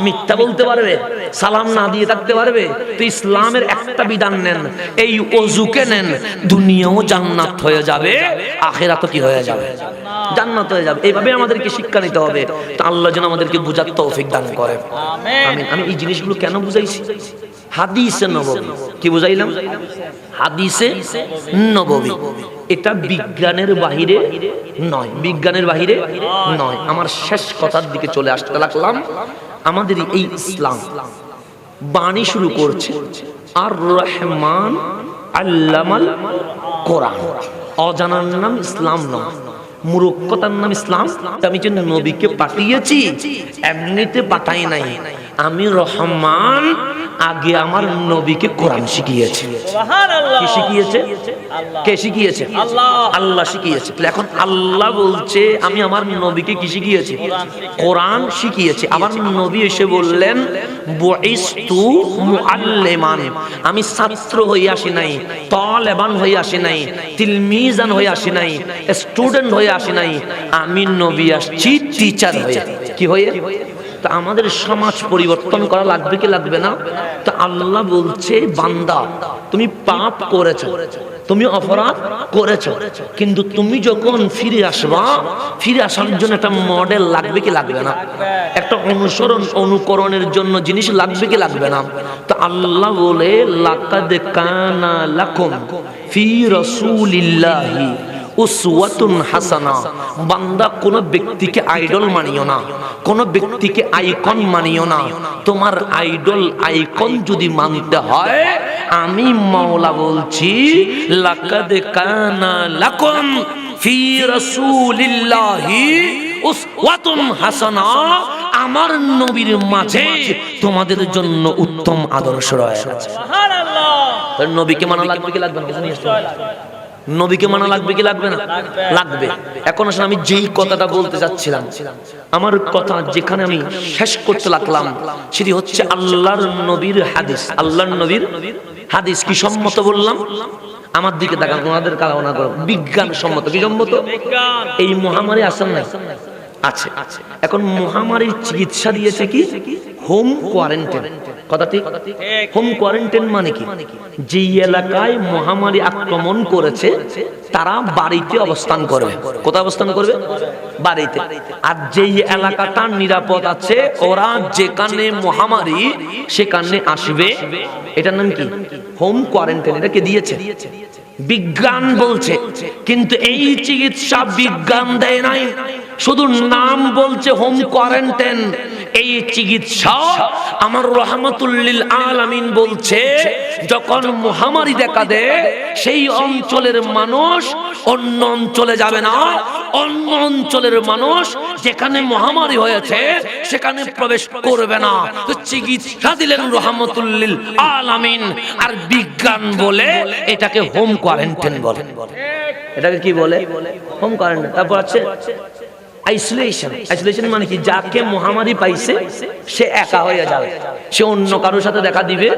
মিথ্যা বলতে পারবে? সালাম না দিয়ে থাকতে পারবে? তো ইসলামের একটা বিধান নেন, এই ওযুকে নেন, দুনিয়াও জান্নাত হয়ে যাবে, আখিরাতও কি হয়ে যাবে? জান্নাত হয়ে যাবে। এইভাবে আমাদেরকে শিক্ষা নিতে হবে। তো আল্লাহ যেন আমাদেরকে বুঝার তৌফিক দান করে। আমিন। আমি এই জিনিসগুলো কেন বুঝাইছি? হাদিসে নববী। কি বুঝাইলাম? হাদিসে নববী। এটা বিজ্ঞানের বাহিরে নয়, বিজ্ঞানের বাহিরে নয়। আমার শেষ কথার দিকে চলে আসতে লাগলাম। আমাদের এই ইসলাম বাণী শুরু করছে আর রহমান আল্লামাল কোরআন। অজানার নাম ইসলাম নয়, মূর্খতার নাম ইসলাম। আমি যে নবীকে পাঠিয়েছি এমনিতে পাঠাই নাই, আমি রহমান, আগে আমার নবীকে কোরআন শিখিয়েছি। কি শিখিয়েছে? কে শিখিয়েছে? আল্লাহ শিখিয়েছে। এখন আল্লাহ বলছে আমি আমার নবীকে কি শিখিয়েছি? কোরআন শিখিয়েছি। আবার নবী এসে বললেন বুইস্তু মুআল্লিমান, আমি ছাত্র হয়ে আসি নাই, তালেবান হয়ে আসি নাই, তিলমিজান হয়ে আসি নাই, স্টুডেন্ট হয়ে আসি নাই, আমি নবী আসছি টিচার হয়ে। কি হয়ে? তা আমাদের সমাজ পরিবর্তন করা লাগবে কি লাগবে না? তা আল্লাহ বলছে বান্দা তুমি পাপ করেছো, তুমি অপরাধ করেছো, কিন্তু তুমি যখন ফিরে আসবা, ফিরে আসার জন্য একটা মডেল লাগবে কি লাগবে না? একটা অনুকরণের জন্য জিনিস লাগবে কি লাগবে না? তো আল্লাহ বলে লাকাদ কানা লাকুম ফি রাসূলিল্লাহি উসওয়াতুন হাসানা। বান্দা কোন ব্যক্তিকে আইডল মানিও না, কোন ব্যক্তিকে আইকন মানিও না। তোমার আইডল আইকন যদি মানতে হয়, আমি মাওলা বলছি লাকাদ কানা লাকুম ফি রাসূলিল্লাহি উসওয়াতুন হাসানা। আমার নবীর মাঝে তোমাদের জন্য উত্তম আদর্শ রয়েছে। সুবহানাল্লাহ। নবীকে মানা লাগবে কি লাগবে না? নবীকে মানা লাগবে কি লাগবে না? লাগবে। এখন আসলে আমি যেই কথাটা বলতে যাচ্ছিলাম, আমার কথা যেখানে আমি শেষ করতে লাগলাম সেটি হচ্ছে আল্লাহর নবীর হাদিস। আল্লাহর নবীর হাদিস কি সম্মত বললাম? আমার দিকে তাকান, ওনাদের কালাওনা করো। বিজ্ঞান সম্মত। কি সম্মত? এই মহামারী আসেন নাই? আছে। এখন মহামারীর চিকিৎসা দিয়েছে কি? Home quarantine. কথা ঠিক? হোম কোয়ারেন্টাইন মানে কি? যে এলাকায় মহামারী আক্রমণ করেছে তারা বাড়িতে অবস্থান করবে। কোথায় অবস্থান করবে? বাড়িতে। আর যেই এলাকাটা নিরাপদ আছে, ওরা যেখানে মহামারী সেখানে আসবে। এটার নাম কি? Home quarantine. এটা কে দিয়েছে? বিজ্ঞান বলছে। কিন্তু এই চিকিৎসা বিজ্ঞান দেয় নাই, শুধু নাম বলছে হোম কোয়ারেন্টাইন। এই চিকিৎসা আমার রহমাতুল লিল আলামিন বলছে যখন মহামারী দেখা দেয়, সেই অঞ্চলের মানুষ অন্য অঞ্চলে যাবে না, অন্য অঞ্চলের মানুষ যেখানে মহামারী হয়েছে সেখানে প্রবেশ করবে না। তো চিকিৎসা দিলেন রহমাতুল লিল আলামিন। আর বিজ্ঞান বলে এটাকে হোম কোয়ারেন্টাইন বলে। এটাকে কি বলে? Home quarantine. তারপর আছে আইসোলেশন। আইসোলেশন মানে কি? যাকে মহামারী পাইছে সে একা হয়ে যাবে, সে অন্য কারোর সাথে দেখা দিবে।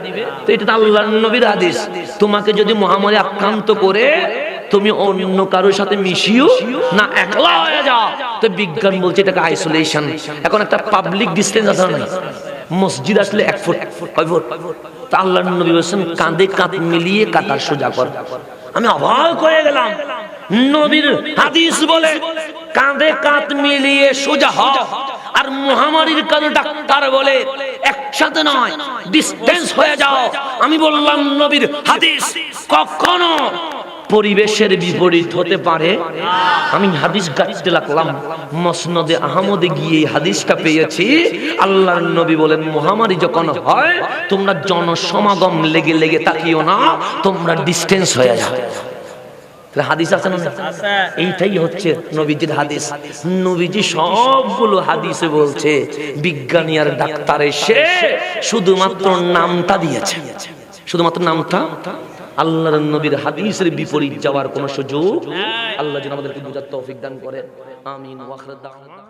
তো এটা আল্লাহর নবীর হাদিস। তোমাকে যদি মহামারী আক্রান্ত করে তুমি অন্য কারোর সাথে মিশিও না, একলা হয়ে যাও। তো বিজ্ঞান বলছে এটাকে আইসোলেশন। এখন একটা পাবলিক ডিস্টেন্স আছে না? মসজিদ আসলে 1 ফুট, কয় ফুট? তা আল্লাহর নবী বলেছেন কাঁধে কাঁধ মিলিয়ে কাতার সোজা কর। আমি অবাক হয়ে গেলাম। নবীর হাদিস বলে কাঁধে কাঁধ মিলিয়ে সোজা হ, আর মহামারীর কারণে ডাক্তার বলে একসাথে নয়, ডিস্টেন্স হয়ে যাও। আমি বললাম নবীর হাদিস কখনো পরিবেশের বিপরীত হতে পারে? আমি হাদিস গাছতে লাগলাম, মসনদে আহমদে গিয়ে হাদিসটা পেয়েছি। আল্লাহর নবী বলেন মহামারী যখন হয় তোমরা জনসমাগম লেগে লেগে তাকিও না, তোমরা ডিস্টেন্স হয়ে যাও। হাদিস আছে না? এইটাই হচ্ছে নবীজির হাদিস। নবীজি সবগুলো হাদিসে বলছে, বিজ্ঞানী আর ডাক্তার এসে শুধুমাত্র নামটা দিয়েছে, শুধুমাত্র নামটা। আল্লাহর নবীর হাদিসের বিপরীত যাওয়ার কোনো সুযোগ আল্লাহ যেন আমাদেরকে বুঝার তৌফিক দান করেন। আমিন। ওয়া আখিরু দাওয়ানা।